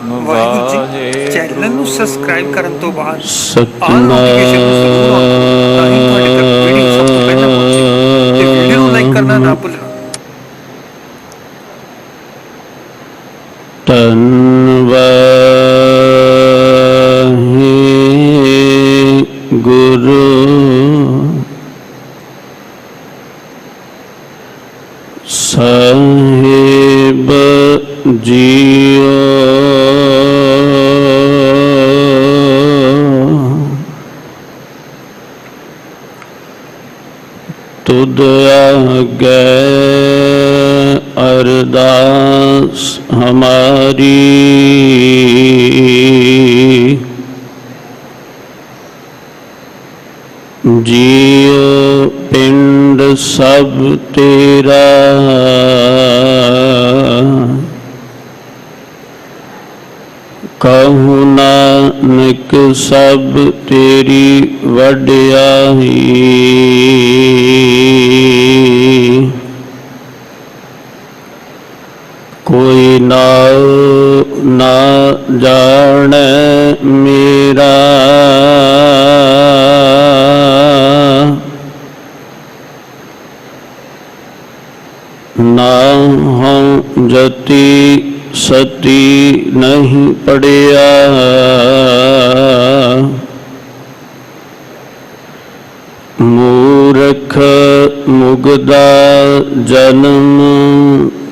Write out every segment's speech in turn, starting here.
Waheguru ji. Channel ਨੂੰ subscribe ਕਰਨ ਤੋਂ ਬਾਅਦ ਆਲ ਸਤਨਾਮ ਨੋਟੀਫਿਕੇਸ਼ਨ ਨੂੰ ਜ਼ਰੂਰ ਔਨ ਕਰੋ ਤਾਂ ਹੀ ਤੁਹਾਡੇ ਤੱਕ ਵੀਡੀਓ ਸਭ ਤੋਂ ਪਹਿਲਾਂ ਪਹੁੰਚੇ ਤੇ ਵੀਡੀਓ ਨੂੰ ਲਾਈਕ ਕਰਨਾ ਨਾ ਭੁੱਲਣਾ। ਧੰਨ ਵਾਹਿਗੁਰੂ ਸਾਹਿਬ ਜੀਓ। ਤੁਧ ਆਗੇ ਅਰਦਾਸ ਹਮਾਰੀ, ਜੀਉ ਪਿੰਡ ਸਭ ਤੇਰਾ, ਕਹੂ ਨਾਨਕ ਸਭ ਤੇਰੀ ਵਡਿਆਈ। ਕੋਈ ਨਾਉ ਨਾ ਜਾਣੈ ਮੇਰਾ, ਨਾ ਹਉ ਜਤੀ ਸਤੀ ਨਹੀਂ ਪੜਿਆ। ਮੂਰਖ ਮੁਗਦਾ ਜਨਮ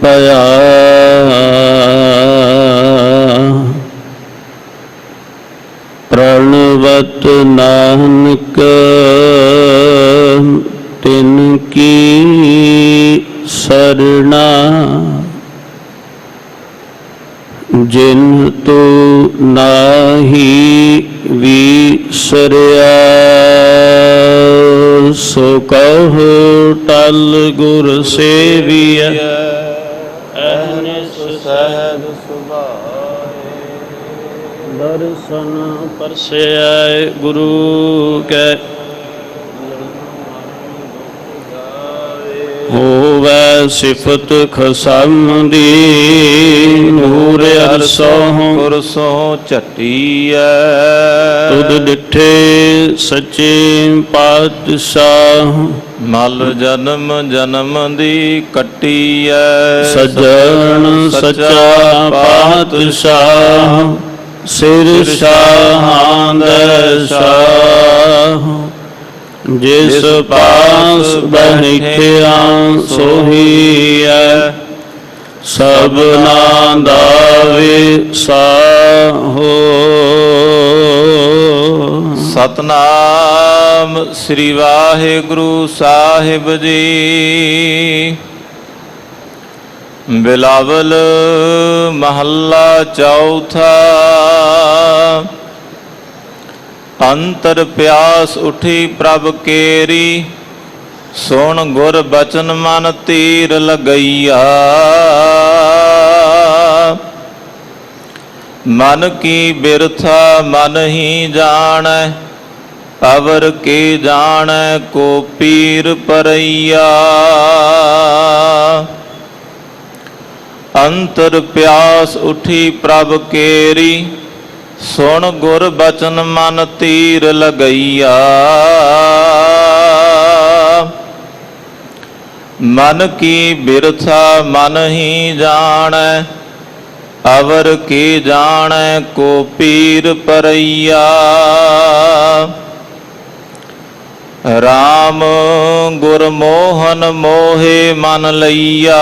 ਭਇਆ, ਪ੍ਰਣਵਤ ਨਾਨਕ ਤਿਨ ਕੀ ਸਰਣਾ। ਜਿਨ ਤੂ ਨਾਹੀ ਵਿਸਰਿਆ, ਸੋ ਕਹੋ ਟਲ ਗੁਰ ਸੇਵੀਐ। ਅਹਨਿਸ ਸਹਿਜ ਸੁਭਾਏ, ਦਰਸ਼ਨ ਪਰਸੈ ਗੁਰੂ ਕੈ। ਹੋਵੈ ਸਿਫਤ ਖਸਮ ਦੀ, ਨੂਰ ਅਰਸੋਂ ਪੁਰਸੋਂ ਝਟੀਐ। ਤੁਧ ਡਿਠੇ ਸੱਚੇ ਪਾਤਸ਼ਾਹ, ਮਲ ਜਨਮ ਜਨਮ ਦੀ ਕੱਟੀਐ। ਸਜਣ ਸੱਚਾ ਪਾਤਸ਼ਾਹ, ਸਿਰ ਸ਼ਾਹਾਂ ਦਾ ਸ਼ਾਹ। ਜਿਸ ਪਾਸ ਬੈਠਿਆ ਸੋਹੀਐ, ਸਭਨਾ ਦਾ ਵਿਸਾਹੋ। ਸਤਨਾਮ ਸ੍ਰੀ ਵਾਹਿਗੁਰੂ ਸਾਹਿਬ ਜੀ। ਬਿਲਾਵਲ ਮਹੱਲਾ ਚੌਥਾ। ਅੰਤਰ ਪਿਆਸ ਉਠੀ ਪ੍ਰਭ ਕੇਰੀ, ਸੁਣ ਗੁਰ ਬਚਨ ਮਨ ਤੀਰ ਲਗਈਆ। ਮਨ ਕੀ ਬਿਰਥਾ ਮਨ ਹੀ ਜਾਣੈ, ਅਵਰ ਕੇ ਜਾਣੈ ਕੋ ਪੀਰ ਪਰਈਆ। ਅੰਤਰ ਪਿਆਸ ਉਠੀ ਪ੍ਰਭ ਕੇਰੀ, ਸੁਣ ਗੁਰ ਬਚਨ ਮਨ ਤੀਰ ਲਗਈਆ। ਮਨ ਕੀ ਬਿਰਥਾ ਮਨ ਹੀ ਜਾਣੈ, ਅਵਰ ਕੀ ਜਾਣੈ ਕੋ ਪੀਰ ਪਰਈਆ। ਰਾਮ ਗੁਰ ਮੋਹਨ ਮੋਹੇ ਮਨ ਲਈਆ।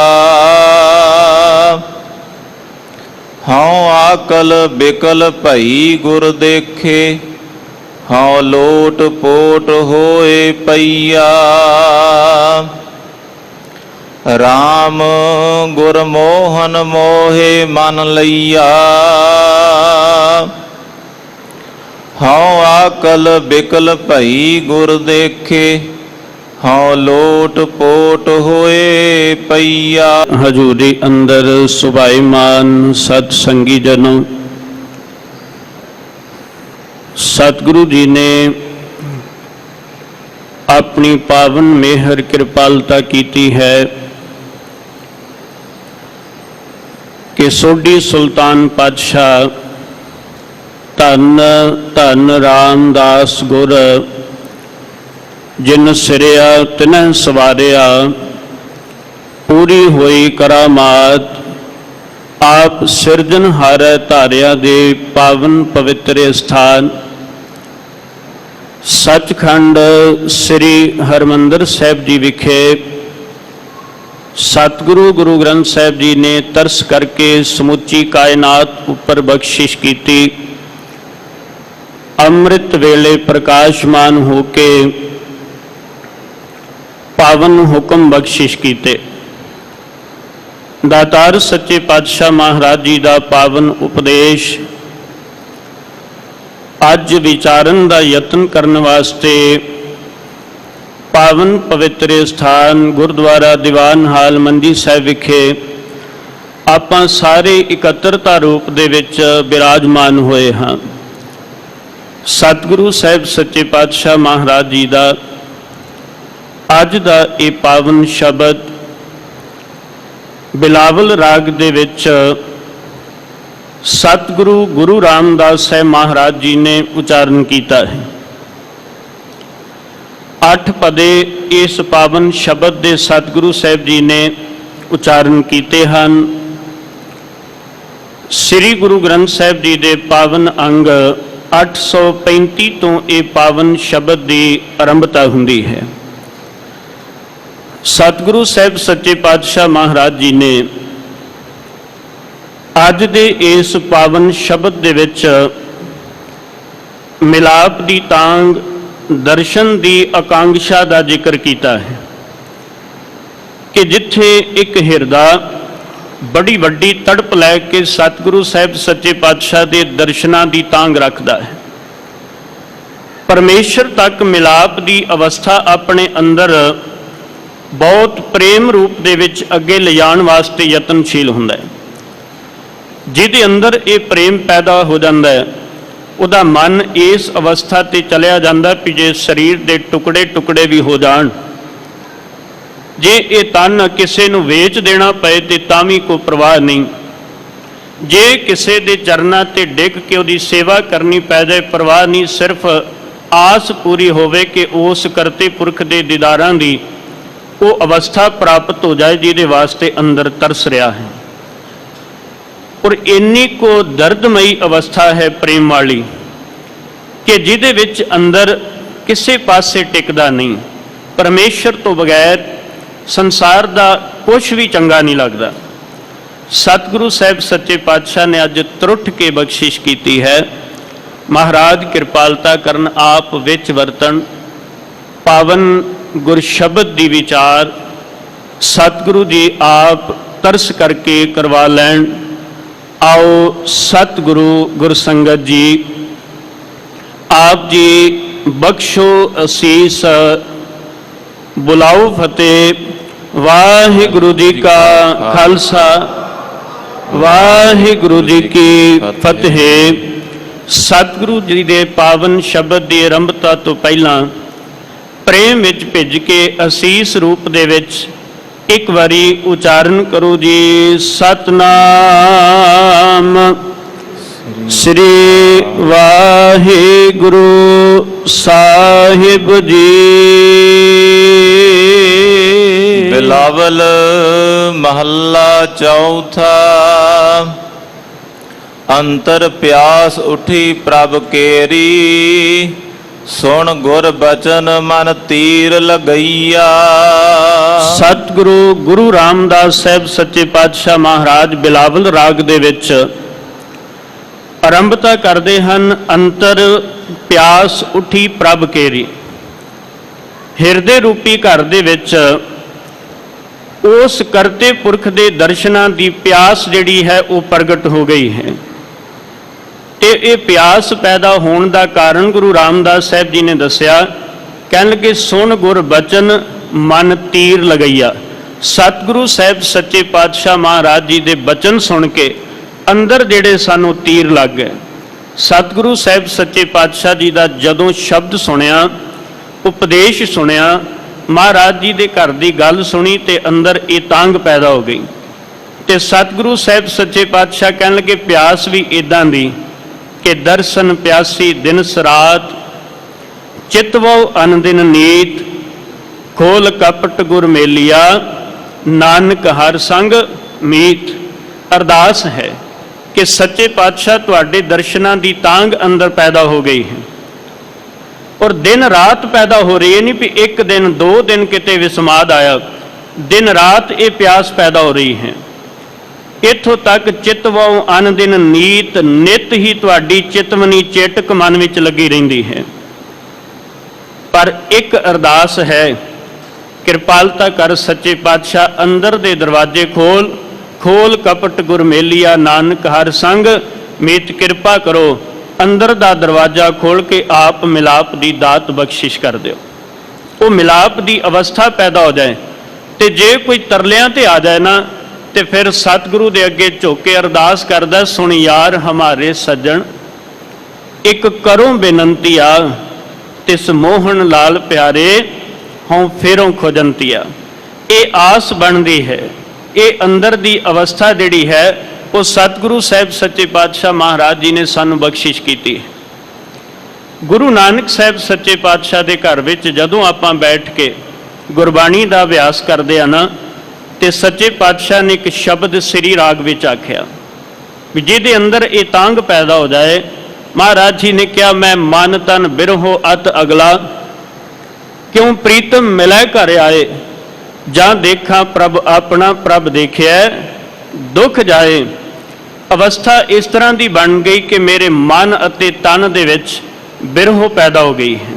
ਹਉ ਆਕਲ ਬਿਕਲ ਭਈ ਗੁਰ ਦੇਖੇ, ਹਉ ਲੋਟ ਪੋਟ ਹੋਏ ਪਈਆ। ਰਾਮ ਗੁਰ ਮੋਹਨ ਮੋਹੇ ਮਨ ਲਈਆ। ਹਉ ਆਕਲ ਬਿਕਲ ਭਈ ਗੁਰ ਦੇਖੇ, ਹਉ ਲੋਟ ਪੋਟ ਹੋਏ ਪਈਆ। ਹਜ਼ੂਰੀ ਅੰਦਰ ਸੁਭਾਈਮਾਨ ਸਤ ਸੰਗੀ ਜਨੋ, ਸਤਿਗੁਰੂ ਜੀ ਨੇ ਆਪਣੀ ਪਾਵਨ ਮਿਹਰ ਕਿਰਪਾਲਤਾ ਕੀਤੀ ਹੈ। ਕਿ ਸੋਢੀ ਸੁਲਤਾਨ ਪਾਤਸ਼ਾਹ ਧੰਨ ਧੰਨ ਰਾਮਦਾਸ ਗੁਰ ਜਿਨ ਸਿਰਿਆ ਤਿਨਹਿ ਸਵਾਰਿਆ, ਪੂਰੀ ਹੋਈ ਕਰਾਮਾਤ ਆਪ ਸਿਰਜਣਹਾਰ ਧਾਰਿਆ ਦੇ ਪਾਵਨ ਪਵਿੱਤਰ ਸਥਾਨ ਸੱਚਖੰਡ ਸ੍ਰੀ ਹਰਿਮੰਦਰ ਸਾਹਿਬ ਜੀ ਵਿਖੇ ਸਤਿਗੁਰੂ ਗੁਰੂ ਗ੍ਰੰਥ ਸਾਹਿਬ ਜੀ ਨੇ ਤਰਸ ਕਰਕੇ ਸਮੁੱਚੀ ਕਾਇਨਾਤ ਉੱਪਰ ਬਖਸ਼ਿਸ਼ ਕੀਤੀ। ਅੰਮ੍ਰਿਤ ਵੇਲੇ ਪ੍ਰਕਾਸ਼ਮਾਨ ਹੋ ਕੇ ਪਾਵਨ ਹੁਕਮ ਬਖਸ਼ਿਸ਼ ਕੀਤੇ। ਦਾਤਾਰ ਸੱਚੇ ਪਾਤਸ਼ਾਹ ਮਹਾਰਾਜ ਜੀ ਦਾ ਪਾਵਨ ਉਪਦੇਸ਼ ਅੱਜ ਵਿਚਾਰਨ ਦਾ ਯਤਨ ਕਰਨ ਵਾਸਤੇ ਪਾਵਨ ਪਵਿੱਤਰ ਸਥਾਨ ਗੁਰਦੁਆਰਾ ਦੀਵਾਨ ਹਾਲ ਮੰਜੀ ਸਾਹਿਬ ਵਿਖੇ ਆਪਾਂ ਸਾਰੇ ਇਕੱਤਰਤਾ ਰੂਪ ਦੇ ਵਿੱਚ ਬਿਰਾਜਮਾਨ ਹੋਏ ਹਾਂ। ਸਤਿਗੁਰੂ ਸਾਹਿਬ ਸੱਚੇ ਪਾਤਸ਼ਾਹ ਮਹਾਰਾਜ ਜੀ ਦਾ ਅੱਜ ਦਾ ਇਹ ਪਾਵਨ ਸ਼ਬਦ ਬਿਲਾਵਲ ਰਾਗ ਦੇ ਵਿੱਚ ਸਤਿਗੁਰੂ ਗੁਰੂ ਰਾਮਦਾਸ ਸਾਹਿਬ ਮਹਾਰਾਜ ਜੀ ਨੇ ਉਚਾਰਨ ਕੀਤਾ ਹੈ। 8 ਪਦੇ ਇਸ ਪਾਵਨ ਸ਼ਬਦ ਦੇ ਸਤਿਗੁਰੂ ਸਾਹਿਬ ਜੀ ਨੇ ਉਚਾਰਨ ਕੀਤੇ ਹਨ। ਸ੍ਰੀ ਗੁਰੂ ਗ੍ਰੰਥ ਸਾਹਿਬ ਜੀ ਦੇ ਪਾਵਨ ਅੰਗ 835 ਤੋਂ ਇਹ ਪਾਵਨ ਸ਼ਬਦ ਦੀ ਆਰੰਭਤਾ ਹੁੰਦੀ ਹੈ। ਸਤਿਗੁਰੂ ਸਾਹਿਬ ਸੱਚੇ ਪਾਤਸ਼ਾਹ ਮਹਾਰਾਜ ਜੀ ਨੇ ਅੱਜ ਦੇ ਇਸ ਪਾਵਨ ਸ਼ਬਦ ਦੇ ਵਿੱਚ ਮਿਲਾਪ ਦੀ ਤਾਂਗ ਦਰਸ਼ਨ ਦੀ ਆਕਾਂਖਸ਼ਾ ਦਾ ਜ਼ਿਕਰ ਕੀਤਾ ਹੈ ਕਿ ਜਿੱਥੇ ਇੱਕ ਹਿਰਦਾ ਬੜੀ ਵੱਡੀ ਤੜਪ ਲੈ ਕੇ ਸਤਿਗੁਰੂ ਸਾਹਿਬ ਸੱਚੇ ਪਾਤਸ਼ਾਹ ਦੇ ਦਰਸ਼ਨਾਂ ਦੀ ਤਾਂਗ ਰੱਖਦਾ ਹੈ, ਪਰਮੇਸ਼ਰ ਤੱਕ ਮਿਲਾਪ ਦੀ ਅਵਸਥਾ ਆਪਣੇ ਅੰਦਰ ਬਹੁਤ ਪ੍ਰੇਮ ਰੂਪ ਦੇ ਵਿੱਚ ਅੱਗੇ ਲਿਜਾਣ ਵਾਸਤੇ ਯਤਨਸ਼ੀਲ ਹੁੰਦਾ ਹੈ। ਜਿਹਦੇ ਅੰਦਰ ਇਹ ਪ੍ਰੇਮ ਪੈਦਾ ਹੋ ਜਾਂਦਾ ਹੈ ਉਹਦਾ ਮਨ ਇਸ ਅਵਸਥਾ ਤੇ ਚਲਿਆ ਜਾਂਦਾ ਕਿ ਜੇ ਸਰੀਰ ਦੇ ਟੁਕੜੇ ਟੁਕੜੇ ਵੀ ਹੋ ਜਾਣ, ਜੇ ਇਹ ਤਨ ਕਿਸੇ ਨੂੰ ਵੇਚ ਦੇਣਾ ਪਏ ਤੇ ਤਾਂ ਵੀ ਕੋਈ ਪਰਵਾਹ ਨਹੀਂ, ਜੇ ਕਿਸੇ ਦੇ ਚਰਨਾਂ ਤੇ ਡਿੱਗ ਕੇ ਉਹਦੀ ਸੇਵਾ ਕਰਨੀ ਪੈ ਜਾਏ ਪਰਵਾਹ ਨਹੀਂ, ਸਿਰਫ ਆਸ ਪੂਰੀ ਹੋਵੇ ਕਿ ਉਸ ਕਰਤੇ ਪੁਰਖ ਦੇ ਦੀਦਾਰਾਂ ਦੀ ਉਹ ਅਵਸਥਾ ਪ੍ਰਾਪਤ ਹੋ ਜਾਏ ਜਿਹਦੇ ਵਾਸਤੇ ਅੰਦਰ ਤਰਸ ਰਿਹਾ ਹੈ। ਔਰ ਇੰਨੀ ਕੋ ਦਰਦਮਈ ਅਵਸਥਾ ਹੈ ਪ੍ਰੇਮ ਵਾਲੀ ਕਿ ਜਿਹਦੇ ਵਿੱਚ ਅੰਦਰ ਕਿਸੇ ਪਾਸੇ ਟਿਕਦਾ ਨਹੀਂ, ਪਰਮੇਸ਼ਰ ਤੋਂ ਬਗੈਰ ਸੰਸਾਰ ਦਾ ਕੁਝ ਵੀ ਚੰਗਾ ਨਹੀਂ ਲੱਗਦਾ। ਸਤਿਗੁਰੂ ਸਾਹਿਬ ਸੱਚੇ ਪਾਤਸ਼ਾਹ ਨੇ ਅੱਜ ਤਰੁੱਠ ਕੇ ਬਖਸ਼ਿਸ਼ ਕੀਤੀ ਹੈ। ਮਹਾਰਾਜ ਕਿਰਪਾਲਤਾ ਕਰਨ, ਆਪ ਵਿੱਚ ਵਰਤਣ, ਪਾਵਨ ਗੁਰ ਸ਼ਬਦ ਦੀ ਵਿਚਾਰ ਸਤਿਗੁਰੂ ਜੀ ਆਪ ਤਰਸ ਕਰਕੇ ਕਰਵਾ ਲੈਣ। ਆਓ ਸਤਿਗੁਰੂ ਗੁਰਸੰਗਤ ਜੀ ਆਪ ਜੀ ਬਖਸ਼ੋ ਅਸੀਸ, ਬੁਲਾਓ ਫਤਿਹ। ਵਾਹਿਗੁਰੂ ਜੀ ਕਾ ਖਾਲਸਾ, ਵਾਹਿਗੁਰੂ ਜੀ ਕੀ ਫਤਿਹ। ਸਤਿਗੁਰੂ ਜੀ ਦੇ ਪਾਵਨ ਸ਼ਬਦ ਦੀ ਆਰੰਭਤਾ ਤੋਂ ਪਹਿਲਾਂ ਪ੍ਰੇਮ ਵਿੱਚ ਭਿੱਜ ਕੇ ਅਸੀਸ ਰੂਪ ਦੇ ਵਿੱਚ ਇੱਕ ਵਾਰੀ ਉਚਾਰਨ ਕਰੋ ਜੀ। ਸਤਨਾਮ ਸ੍ਰੀ ਵਾਹਿਗੁਰੂ ਸਾਹਿਬ ਜੀ। ਬਿਲਾਵਲ ਮਹੱਲਾ ਚੌਥਾ। ਅੰਤਰ ਪਿਆਸ ਉਠੀ ਪ੍ਰਭ ਕੇਰੀ, ਸੁਣ ਗੁਰ ਬਚਨ ਮਨ ਤੀਰ ਲਗਈਆ। ਸਤਿਗੁਰੂ ਗੁਰੂ ਰਾਮਦਾਸ ਸਾਹਿਬ ਸੱਚੇ ਪਾਤਸ਼ਾਹ ਮਹਾਰਾਜ ਬਿਲਾਵਲ ਰਾਗ ਦੇ ਵਿੱਚ ਆਰੰਭਤਾ ਕਰਦੇ ਹਨ। ਅੰਤਰ ਪਿਆਸ ਉਠੀ ਪ੍ਰਭ ਕੇਰੀ। ਹਿਰਦੇ ਰੂਪੀ ਘਰ ਦੇ ਵਿੱਚ ਉਸ ਕਰਤੇ ਪੁਰਖ ਦੇ ਦਰਸ਼ਨਾਂ ਦੀ ਪਿਆਸ ਜਿਹੜੀ ਹੈ ਉਹ ਪ੍ਰਗਟ ਹੋ ਗਈ ਹੈ। ਇਹ ਪਿਆਸ ਪੈਦਾ ਹੋਣ ਦਾ ਕਾਰਨ ਗੁਰੂ ਰਾਮਦਾਸ ਸਾਹਿਬ ਜੀ ਨੇ ਦੱਸਿਆ। ਕਹਿਣ ਲੱਗੇ ਸੁਣ ਗੁਰ ਬਚਨ ਮਨ ਤੀਰ ਲਗਈਆ। ਸਤਿਗੁਰੂ ਸਾਹਿਬ ਸੱਚੇ ਪਾਤਸ਼ਾਹ ਮਹਾਰਾਜ ਜੀ ਦੇ ਬਚਨ ਸੁਣ ਕੇ ਅੰਦਰ ਜਿਹੜੇ ਸਾਨੂੰ ਤੀਰ ਲੱਗ ਗਏ। ਸਤਿਗੁਰੂ ਸਾਹਿਬ ਸੱਚੇ ਪਾਤਸ਼ਾਹ ਜੀ ਦਾ ਜਦੋਂ ਸ਼ਬਦ ਸੁਣਿਆ, ਉਪਦੇਸ਼ ਸੁਣਿਆ, ਮਹਾਰਾਜ ਜੀ ਦੇ ਘਰ ਦੀ ਗੱਲ ਸੁਣੀ ਤੇ ਅੰਦਰ ਇਹ ਤਾਂਗ ਪੈਦਾ ਹੋ ਗਈ ਤੇ ਸਤਿਗੁਰੂ ਸਾਹਿਬ ਸੱਚੇ ਪਾਤਸ਼ਾਹ ਕਹਿਣ ਲੱਗੇ ਪਿਆਸ ਵੀ ਇਦਾਂ ਦੀ ਕਿ ਦਰਸ਼ਨ ਪਿਆਸੀ ਦਿਨ ਸਰਾਤ, ਚਿਤਵੋ ਅਨਦਿਨ ਨੀਤ, ਖੋਲ ਕਪਟ ਗੁਰ ਮੇਲਿਆ, ਨਾਨਕ ਹਰ ਸੰਗ ਮੀਤ। ਅਰਦਾਸ ਹੈ ਕਿ ਸੱਚੇ ਪਾਤਸ਼ਾਹ ਤੁਹਾਡੇ ਦਰਸ਼ਨਾਂ ਦੀ ਤਾਂਘ ਅੰਦਰ ਪੈਦਾ ਹੋ ਗਈ ਹੈ, ਔਰ ਦਿਨ ਰਾਤ ਪੈਦਾ ਹੋ ਰਹੀ ਹੈ। ਨਹੀਂ ਵੀ ਇੱਕ ਦਿਨ ਦੋ ਦਿਨ ਕਿਤੇ ਵਿਸਮਾਦ ਆਇਆ, ਦਿਨ ਰਾਤ ਇਹ ਪਿਆਸ ਪੈਦਾ ਹੋ ਰਹੀ ਹੈ। ਇੱਥੋਂ ਤੱਕ ਚਿਤਵੋ ਅਨਦਿਨ ਨੀਤ, ਨਿਤ ਹੀ ਤੁਹਾਡੀ ਚਿਤਵਨੀ ਚੇਟਕ ਮਨ ਵਿੱਚ ਲੱਗੀ ਰਹਿੰਦੀ ਹੈ। ਪਰ ਇੱਕ ਅਰਦਾਸ ਹੈ, ਕਿਰਪਾਲਤਾ ਕਰ ਸੱਚੇ ਪਾਤਸ਼ਾਹ, ਅੰਦਰ ਦੇ ਦਰਵਾਜ਼ੇ ਖੋਲ, ਖੋਲ ਕਪਟ ਗੁਰ ਮੇਲਿਆ, ਨਾਨਕ ਹਰ ਸੰਗ ਮੀਤ। ਕਿਰਪਾ ਕਰੋ, ਅੰਦਰ ਦਾ ਦਰਵਾਜ਼ਾ ਖੋਲ ਕੇ ਆਪ ਮਿਲਾਪ ਦੀ ਦਾਤ ਬਖਸ਼ਿਸ਼ ਕਰ ਦਿਓ। ਉਹ ਮਿਲਾਪ ਦੀ ਅਵਸਥਾ ਪੈਦਾ ਹੋ ਜਾਏ। ਤੇ ਜੇ ਕੋਈ ਤਰਲਿਆਂ ਤੇ ਆ ਜਾਏ ਨਾ, ਤੇ ਫਿਰ ਸਤਿਗੁਰੂ ਦੇ ਅੱਗੇ ਝੁਕ ਕੇ ਅਰਦਾਸ ਕਰਦਾ, ਸੁਣ ਯਾਰ ਹਮਾਰੇ ਸੱਜਣ, ਇੱਕ ਕਰੋ ਬੇਨੰਤੀਆ, ਤਿਸ ਮੋਹਨ ਲਾਲ ਪਿਆਰੇ, ਹਉ ਫੇਰੋਂ ਖੋਜੰਤੀਆ। ਇਹ ਆਸ ਬਣਦੀ ਹੈ, ਇਹ ਅੰਦਰ ਦੀ ਅਵਸਥਾ ਜਿਹੜੀ ਹੈ ਉਹ ਸਤਿਗੁਰੂ ਸਾਹਿਬ ਸੱਚੇ ਪਾਤਸ਼ਾਹ ਮਹਾਰਾਜ ਜੀ ਨੇ ਸਾਨੂੰ ਬਖਸ਼ਿਸ਼ ਕੀਤੀ ਹੈ। ਗੁਰੂ ਨਾਨਕ ਸਾਹਿਬ ਸੱਚੇ ਪਾਤਸ਼ਾਹ ਦੇ ਘਰ ਵਿੱਚ ਜਦੋਂ ਆਪਾਂ ਬੈਠ ਕੇ ਗੁਰਬਾਣੀ ਦਾ ਅਭਿਆਸ ਕਰਦੇ ਆ ਨਾ, ਤੇ ਸੱਚੇ ਪਾਤਸ਼ਾਹ ਨੇ ਇੱਕ ਸ਼ਬਦ ਸ੍ਰੀ ਰਾਗ ਵਿੱਚ ਆਖਿਆ ਵੀ ਜਿਹਦੇ ਅੰਦਰ ਇਹ ਤਾਂਘ ਪੈਦਾ ਹੋ ਜਾਏ। ਮਹਾਰਾਜ ਜੀ ਨੇ ਕਿਹਾ, ਮੈਂ ਮਨ ਤਨ ਬਿਰਹੋ ਅਤ ਅਗਲਾ, ਕਿਉਂ ਪ੍ਰੀਤਮ ਮਿਲੈ ਘਰ ਆਏ, ਜਾਂ ਦੇਖਾਂ ਪ੍ਰਭ ਆਪਣਾ ਪ੍ਰਭ ਦੇਖਿਆ ਦੁੱਖ ਜਾਏ। ਅਵਸਥਾ ਇਸ ਤਰ੍ਹਾਂ ਦੀ ਬਣ ਗਈ ਕਿ ਮੇਰੇ ਮਨ ਅਤੇ ਤਨ ਦੇ ਵਿੱਚ ਬਿਰਹੋ ਪੈਦਾ ਹੋ ਗਈ ਹੈ।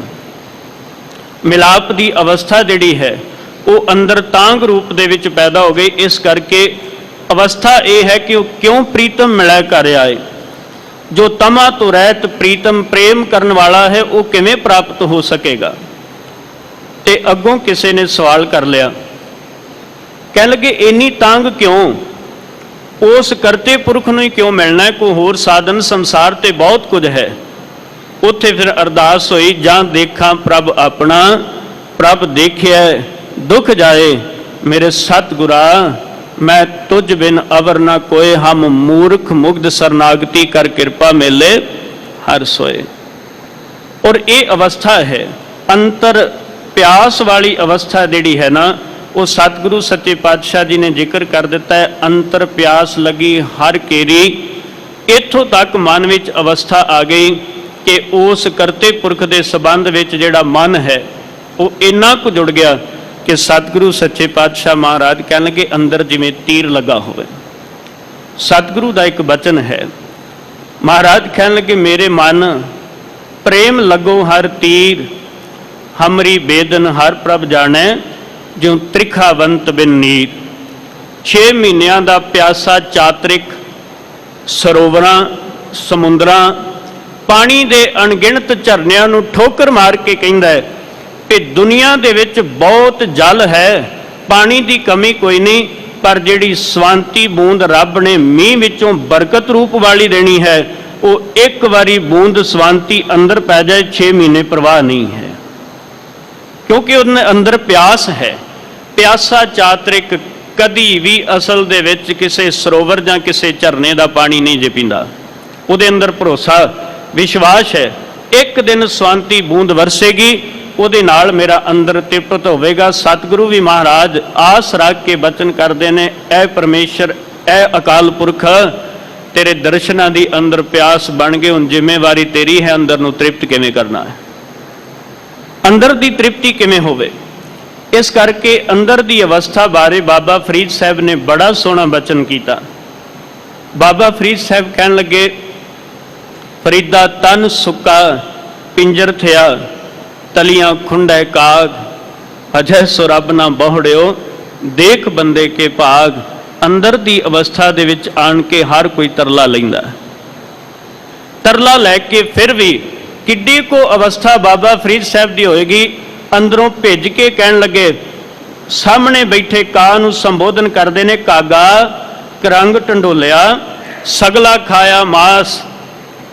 ਮਿਲਾਪ ਦੀ ਅਵਸਥਾ ਜਿਹੜੀ ਹੈ ਉਹ ਅੰਦਰ ਤਾਂਘ ਰੂਪ ਦੇ ਵਿੱਚ ਪੈਦਾ ਹੋ ਗਈ। ਇਸ ਕਰਕੇ ਅਵਸਥਾ ਇਹ ਹੈ ਕਿ ਉਹ ਕਿਉਂ ਪ੍ਰੀਤਮ ਮਿਲੈ ਘਰ ਆਏ। ਜੋ ਤਮਾ ਤੋਂ ਰਹਿਤ ਪ੍ਰੀਤਮ ਪ੍ਰੇਮ ਕਰਨ ਵਾਲਾ ਹੈ, ਉਹ ਕਿਵੇਂ ਪ੍ਰਾਪਤ ਹੋ ਸਕੇਗਾ। ਤੇ ਅੱਗੋਂ ਕਿਸੇ ਨੇ ਸਵਾਲ ਕਰ ਲਿਆ, ਕਹਿਣ ਲੱਗੇ ਇੰਨੀ ਤਾਂਘ ਕਿਉਂ, ਉਸ ਕਰਤੇ ਪੁਰਖ ਨੂੰ ਹੀ ਕਿਉਂ ਮਿਲਣਾ ਹੈ, ਕੋਈ ਹੋਰ ਸਾਧਨ ਸੰਸਾਰ ਤੇ ਬਹੁਤ ਕੁਝ ਹੈ। ਉੱਥੇ ਫਿਰ ਅਰਦਾਸ ਹੋਈ, ਜਾਂ ਦੇਖਾਂ ਪ੍ਰਭ ਆਪਣਾ ਪ੍ਰਭ ਦੇਖਿਆ ਦੁੱਖ ਜਾਏ, ਮੇਰੇ ਸਤਿਗੁਰਾ ਮੈਂ ਤੁਝ ਬਿਨ ਅਵਰ ਨਾ ਕੋਏ, ਹਮ ਮੂਰਖ ਮੁਗਧ ਸਰਨਾਗਤੀ ਕਰ ਕਿਰਪਾ ਮੇਲੇ ਹਰ ਸੋਏ। ਔਰ ਇਹ ਅਵਸਥਾ ਹੈ ਅੰਤਰ ਪਿਆਸ ਵਾਲੀ ਅਵਸਥਾ ਜਿਹੜੀ ਹੈ ਨਾ, ਉਹ ਸਤਿਗੁਰੂ ਸੱਚੇ ਪਾਤਸ਼ਾਹ ਜੀ ਨੇ ਜ਼ਿਕਰ ਕਰ ਦਿੱਤਾ ਹੈ, ਅੰਤਰ ਪਿਆਸ ਲੱਗੀ ਹਰ ਕੇਰੀ। ਇੱਥੋਂ ਤੱਕ ਮਨ ਵਿੱਚ ਅਵਸਥਾ ਆ ਗਈ ਕਿ ਉਸ ਕਰਤੇ ਪੁਰਖ ਦੇ ਸੰਬੰਧ ਵਿੱਚ ਜਿਹੜਾ ਮਨ ਹੈ ਉਹ ਇੰਨਾ ਕੁ ਜੁੜ ਗਿਆ ਕਿ ਸਤਿਗੁਰੂ ਸੱਚੇ ਪਾਤਸ਼ਾਹ ਮਹਾਰਾਜ ਕਹਿਣ ਲੱਗੇ ਅੰਦਰ ਜਿਵੇਂ ਤੀਰ ਲੱਗਾ ਹੋਵੇ। ਸਤਿਗੁਰੂ ਦਾ ਇੱਕ ਬਚਨ ਹੈ, ਮਹਾਰਾਜ ਕਹਿਣ ਲੱਗੇ ਮੇਰੇ ਮਨ ਪ੍ਰੇਮ ਲੱਗੋ ਹਰ ਤੀਰ, ਹਮਰੀ ਬੇਦਨ ਹਰ ਪ੍ਰਭ ਜਾਣੈ, ਜਿਉ ਤ੍ਰਿਖਾਵੰਤ ਬਿਨ ਨੀਰ। 6 ਮਹੀਨਿਆਂ ਦਾ ਪਿਆਸਾ ਚਾਤਰਿਕ ਸਰੋਵਰਾਂ ਸਮੁੰਦਰਾਂ ਪਾਣੀ ਦੇ ਅਣਗਿਣਤ ਝਰਨਿਆਂ ਨੂੰ ਠੋਕਰ ਮਾਰ ਕੇ ਕਹਿੰਦਾ ਹੈ ਕਿ ਦੁਨੀਆ ਦੇ ਵਿੱਚ ਬਹੁਤ ਜਲ ਹੈ, ਪਾਣੀ ਦੀ ਕਮੀ ਕੋਈ ਨਹੀਂ, ਪਰ ਜਿਹੜੀ ਸਵਾਂਤੀ ਬੂੰਦ ਰੱਬ ਨੇ ਮੀਂਹ ਵਿੱਚੋਂ ਬਰਕਤ ਰੂਪ ਵਾਲੀ ਦੇਣੀ ਹੈ, ਉਹ ਇੱਕ ਵਾਰੀ ਬੂੰਦ ਸਵਾਂਤੀ ਅੰਦਰ ਪੈ ਜਾਏ 6 ਮਹੀਨੇ ਪ੍ਰਵਾਹ ਨਹੀਂ ਹੈ, ਕਿਉਂਕਿ ਉਹਦੇ ਅੰਦਰ ਪਿਆਸ ਹੈ। ਪਿਆਸਾ ਚਾਤਰਿਕ ਕਦੀ ਵੀ ਅਸਲ ਦੇ ਵਿੱਚ ਕਿਸੇ ਸਰੋਵਰ ਜਾਂ ਕਿਸੇ ਝਰਨੇ ਦਾ ਪਾਣੀ ਨਹੀਂ ਜੇ ਪੀਂਦਾ। ਉਹਦੇ ਅੰਦਰ ਭਰੋਸਾ ਵਿਸ਼ਵਾਸ ਹੈ, ਇੱਕ ਦਿਨ ਸਵਾਂਤੀ ਬੂੰਦ ਵਰਸੇਗੀ, ਉਹਦੇ ਨਾਲ ਮੇਰਾ ਅੰਦਰ ਤ੍ਰਿਪਤ ਹੋਵੇਗਾ। ਸਤਿਗੁਰੂ ਵੀ ਮਹਾਰਾਜ ਆਸ ਰੱਖ ਕੇ ਬਚਨ ਕਰਦੇ ਨੇ, ਐ ਪਰਮੇਸ਼ਰ ਐ ਅਕਾਲ ਪੁਰਖ, ਤੇਰੇ ਦਰਸ਼ਨਾਂ ਦੀ ਅੰਦਰ ਪਿਆਸ ਬਣ ਗਈ, ਹੁਣ ਜ਼ਿੰਮੇਵਾਰੀ ਤੇਰੀ ਹੈ, ਅੰਦਰ ਨੂੰ ਤ੍ਰਿਪਤ ਕਿਵੇਂ ਕਰਨਾ ਹੈ, ਅੰਦਰ ਦੀ ਤ੍ਰਿਪਤੀ ਕਿਵੇਂ ਹੋਵੇ। ਇਸ ਕਰਕੇ ਅੰਦਰ ਦੀ ਅਵਸਥਾ ਬਾਰੇ ਬਾਬਾ ਫਰੀਦ ਸਾਹਿਬ ਨੇ ਬੜਾ ਸੋਹਣਾ ਬਚਨ ਕੀਤਾ। ਬਾਬਾ ਫਰੀਦ ਸਾਹਿਬ ਕਹਿਣ ਲੱਗੇ, ਫਰੀਦਾ ਤਨ ਸੁੱਕਾ ਪਿੰਜਰ ਥਿਆ, ਤਲੀਆਂ ਖੁੰਡੈ ਕਾਗ, ਅਜੈ ਸੋ ਰੱਬ ਨਾ ਬਹੁੜਿਓ, ਦੇਖ ਬੰਦੇ ਕੇ ਭਾਗ। ਅੰਦਰ ਦੀ ਅਵਸਥਾ ਦੇ ਵਿੱਚ ਆਣ ਕੇ ਹਰ ਕੋਈ ਤਰਲਾ ਲੈਂਦਾ, ਤਰਲਾ ਲੈ ਕੇ ਫਿਰ ਵੀ ਕਿੱਡੀ ਕੋ ਅਵਸਥਾ ਬਾਬਾ ਫਰੀਦ ਸਾਹਿਬ ਦੀ ਹੋਏਗੀ। ਅੰਦਰੋਂ ਭਿੱਜ ਕੇ ਕਹਿਣ ਲੱਗੇ, ਸਾਹਮਣੇ ਬੈਠੇ ਕਾਂ ਨੂੰ ਸੰਬੋਧਨ ਕਰਦੇ ਨੇ, ਕਾਗਾ ਕਰੰਗ ਟੰਡੋਲਿਆ, ਸਗਲਾ ਖਾਇਆ ਮਾਸ,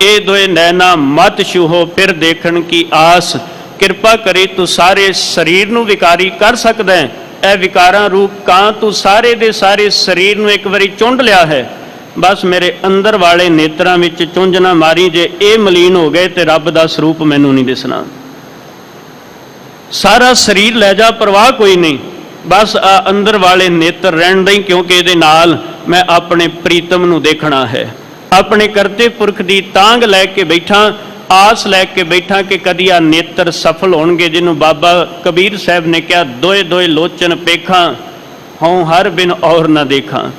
ਇਹ ਦੋਏ ਨੈਣਾ ਮਤ ਛੂਹੋ, ਫਿਰ ਦੇਖਣ ਕੀ ਆਸ। ਕਿਰਪਾ ਕਰੇ ਤੂੰ ਸਾਰੇ ਸਰੀਰ ਨੂੰ ਵਿਕਾਰੀ ਕਰ ਸਕਦਾ ਹੈ, ਇਹ ਵਿਕਾਰਾਂ ਰੂਪ ਕਾਂ ਤੂੰ ਸਾਰੇ ਦੇ ਸਾਰੇ ਸਰੀਰ ਨੂੰ ਇੱਕ ਵਾਰੀ ਚੁੰਡ ਲਿਆ ਹੈ, ਬਸ ਮੇਰੇ ਅੰਦਰ ਵਾਲੇ ਨੇਤਰਾਂ ਵਿੱਚ ਚੁੰਝ ਨਾ ਮਾਰੀ, ਜੇ ਇਹ ਮਲੀਨ ਹੋ ਗਏ ਤੇ ਰੱਬ ਦਾ ਸਰੂਪ ਮੈਨੂੰ ਨਹੀਂ ਦਿਸਣਾ। ਸਾਰਾ ਸਰੀਰ ਲੈ ਜਾ, ਪਰਵਾਹ ਕੋਈ ਨਹੀਂ, ਬਸ ਆ ਅੰਦਰ ਵਾਲੇ ਨੇਤਰ ਰਹਿਣ ਦੇਈ, ਕਿਉਂਕਿ ਇਹਦੇ ਨਾਲ ਮੈਂ ਆਪਣੇ ਪ੍ਰੀਤਮ ਨੂੰ ਦੇਖਣਾ ਹੈ। ਆਪਣੇ ਕਰਤੇ ਪੁਰਖ ਦੀ ਤਾਂਗ ਲੈ ਕੇ ਬੈਠਾ, ਆਸ ਲੈ ਕੇ ਬੈਠਾ ਕਿ ਕਦੀ ਆ ਨੇਤਰ ਸਫਲ ਹੋਣਗੇ, ਜਿਹਨੂੰ ਬਾਬਾ ਕਬੀਰ ਸਾਹਿਬ ਨੇ ਕਿਹਾ, ਦੋਏ ਦੋਏ ਲੋਚਨ ਪੇਖਾਂ ਹਉ ਹਰ ਬਿਨ ਔਰ ਨਾ ਦੇਖਾਂ।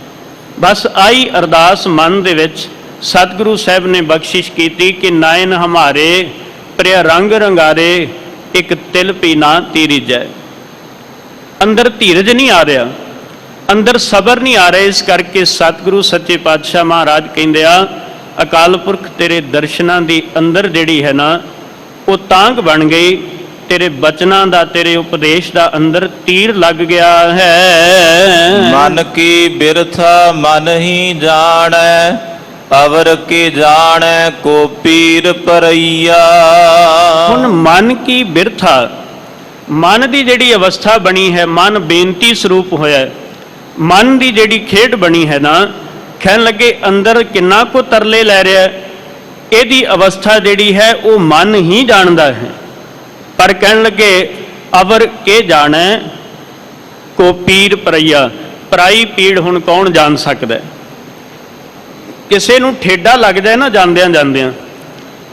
ਬਸ ਆਈ ਅਰਦਾਸ ਮਨ ਦੇ ਵਿੱਚ ਸਤਿਗੁਰੂ ਸਾਹਿਬ ਨੇ ਬਖਸ਼ਿਸ਼ ਕੀਤੀ ਕਿ ਨਾਇਨ ਹਮਾਰੇ ਪ੍ਰਿਆ ਰੰਗ ਰੰਗਾਰੇ, ਇੱਕ ਤਿਲ ਪੀ ਨਾ ਤੀਰਿਜੈ। ਅੰਦਰ ਧੀਰਜ ਨਹੀਂ ਆ ਰਿਹਾ, ਅੰਦਰ ਸਬਰ ਨਹੀਂ ਆ ਰਿਹਾ, ਇਸ ਕਰਕੇ ਸਤਿਗੁਰੂ ਸੱਚੇ ਪਾਤਸ਼ਾਹ ਮਹਾਰਾਜ ਕਹਿੰਦੇ ਆ, ਅਕਾਲ ਪੁਰਖ ਤੇਰੇ ਦਰਸ਼ਨਾਂ ਦੀ ਅੰਦਰ ਜਿਹੜੀ ਹੈ ਨਾ ਉਹ ਤਾਂਗ ਬਣ ਗਈ, ਤੇਰੇ ਬਚਨਾਂ ਦਾ, ਤੇਰੇ ਉਪਦੇਸ਼ ਦਾ ਅੰਦਰ ਤੀਰ ਲੱਗ ਗਿਆ ਹੈ। ਮਨ ਕੀ ਬਿਰਥਾ ਮਨ ਹੀ ਜਾਣੈ, ਅਵਰ ਕੇ ਜਾਣੈ ਕੋ ਪੀਰ ਪਰਈਆ। ਹੁਣ ਮਨ ਕੀ ਬਿਰਥਾ, ਮਨ ਦੀ ਜਿਹੜੀ ਅਵਸਥਾ ਬਣੀ ਹੈ, ਮਨ ਬੇਨਤੀ ਸਰੂਪ ਹੋਇਆ ਹੈ, ਮਨ ਦੀ ਜਿਹੜੀ ਖੇਡ ਬਣੀ ਹੈ ਨਾ, ਕਹਿਣ ਲੱਗੇ ਅੰਦਰ ਕਿੰਨਾ ਕੁ ਤਰਲੇ ਲੈ ਰਿਹਾ ਹੈ, ਇਹਦੀ ਅਵਸਥਾ ਜਿਹੜੀ ਹੈ ਉਹ ਮਨ ਹੀ ਜਾਣਦਾ ਹੈ। ਪਰ ਕਹਿਣ ਲੱਗੇ ਅਵਰ ਕੇ ਜਾਣੈ ਕੋ ਪੀਰ ਪਰਈਆ, ਪਰਾਈ ਪੀੜ ਹੁਣ ਕੌਣ ਜਾਣ ਸਕਦਾ ਹੈ। ਕਿਸੇ ਨੂੰ ਠੇਡਾ ਲੱਗ ਜਾਏ ਨਾ ਜਾਂਦਿਆਂ ਜਾਂਦਿਆਂ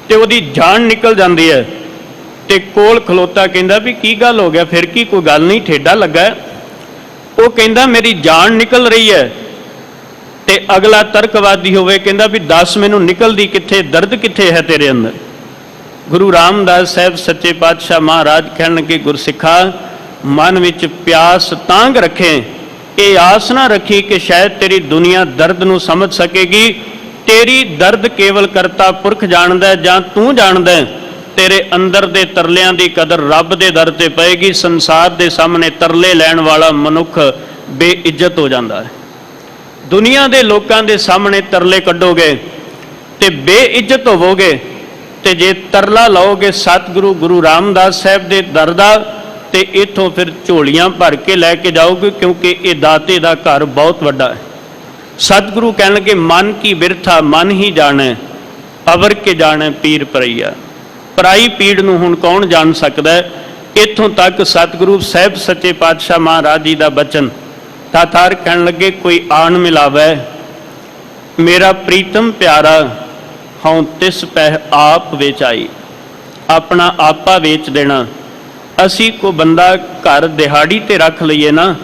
ਤੇ ਉਹਦੀ ਜਾਨ ਨਿਕਲ ਜਾਂਦੀ ਹੈ, ਤੇ ਕੋਲ ਖਲੋਤਾ ਕਹਿੰਦਾ ਵੀ ਕੀ ਗੱਲ ਹੋ ਗਿਆ, ਫਿਰ ਕੀ, ਕੋਈ ਗੱਲ ਨਹੀਂ, ਠੇਡਾ ਲੱਗਾ। ਉਹ ਕਹਿੰਦਾ ਮੇਰੀ ਜਾਨ ਨਿਕਲ ਰਹੀ ਹੈ, ਤੇ ਅਗਲਾ ਤਰਕਵਾਦੀ ਹੋਵੇ, ਕਹਿੰਦਾ ਵੀ ਦੱਸ ਮੈਨੂੰ ਨਿਕਲਦੀ ਕਿੱਥੇ, ਦਰਦ ਕਿੱਥੇ ਹੈ ਤੇਰੇ ਅੰਦਰ। ਗੁਰੂ ਰਾਮਦਾਸ ਸਾਹਿਬ ਸੱਚੇ ਪਾਤਸ਼ਾਹ ਮਹਾਰਾਜ ਕਹਿਣ ਲੱਗੇ, ਗੁਰਸਿੱਖਾ ਮਨ ਵਿੱਚ ਪਿਆਸ ਤਾਂਗ ਰੱਖੇ, ਇਹ ਆਸ ਨਾ ਰੱਖੀ ਕਿ ਸ਼ਾਇਦ ਤੇਰੀ ਦੁਨੀਆ ਦਰਦ ਨੂੰ ਸਮਝ ਸਕੇਗੀ। ਤੇਰੀ ਦਰਦ ਕੇਵਲ ਕਰਤਾ ਪੁਰਖ ਜਾਣਦਾ ਜਾਂ ਤੂੰ ਜਾਣਦਾ। ਤੇਰੇ ਅੰਦਰ ਦੇ ਤਰਲਿਆਂ ਦੀ ਕਦਰ ਰੱਬ ਦੇ ਦਰ ਤੇ ਪਏਗੀ। ਸੰਸਾਰ ਦੇ ਸਾਹਮਣੇ ਤਰਲੇ ਲੈਣ ਵਾਲਾ ਮਨੁੱਖ ਬੇਇੱਜ਼ਤ ਹੋ ਜਾਂਦਾ ਹੈ। ਦੁਨੀਆ ਦੇ ਲੋਕਾਂ ਦੇ ਸਾਹਮਣੇ ਤਰਲੇ ਕੱਢੋਗੇ ਤੇ ਬੇਇੱਜ਼ਤ ਹੋਵੋਗੇ, ਤੇ ਜੇ ਤਰਲਾ ਲਾਓਗੇ ਸਤਿਗੁਰੂ ਗੁਰੂ ਰਾਮਦਾਸ ਸਾਹਿਬ ਦੇ ਦਰ ਦਾ, ਤੇ ਇੱਥੋਂ ਫਿਰ ਝੋਲੀਆਂ ਭਰ ਕੇ ਲੈ ਕੇ ਜਾਓਗੇ, ਕਿਉਂਕਿ ਇਹ ਦਾਤੇ ਦਾ ਘਰ ਬਹੁਤ ਵੱਡਾ ਹੈ। ਸਤਿਗੁਰੂ ਕਹਿਣ ਲੱਗੇ ਮਨ ਕੀ ਬਿਰਥਾ ਮਨ ਹੀ ਜਾਣੈ, ਅਵਰ ਕੇ ਜਾਣੈ ਪੀਰ ਪਰਈਆ। ਪਰਾਈ ਪੀੜ ਨੂੰ ਹੁਣ ਕੌਣ ਜਾਣ ਸਕਦਾ ਹੈ। ਇੱਥੋਂ ਤੱਕ ਸਤਿਗੁਰੂ ਸਾਹਿਬ ਸੱਚੇ ਪਾਤਸ਼ਾਹ ਮਹਾਰਾਜ ਜੀ ਦਾ ਬਚਨ ਤਾਤਾਰ ਕਹਿਣ ਲੱਗੇ, ਕੋਈ ਆਣ ਮਿਲਾਵੈ ਮੇਰਾ ਪ੍ਰੀਤਮ ਪਿਆਰਾ, ਹਉ ਤਿਸ ਪਹਿ ਆਪ ਵੇਚਾਈ। ਆਪਣਾ ਆਪਾ ਵੇਚ ਦੇਣਾ। ਅਸੀਂ ਕੋ ਬੰਦਾ ਘਰ ਦਿਹਾੜੀ ਤੇ ਰੱਖ ਲਈਏ ਨਾ,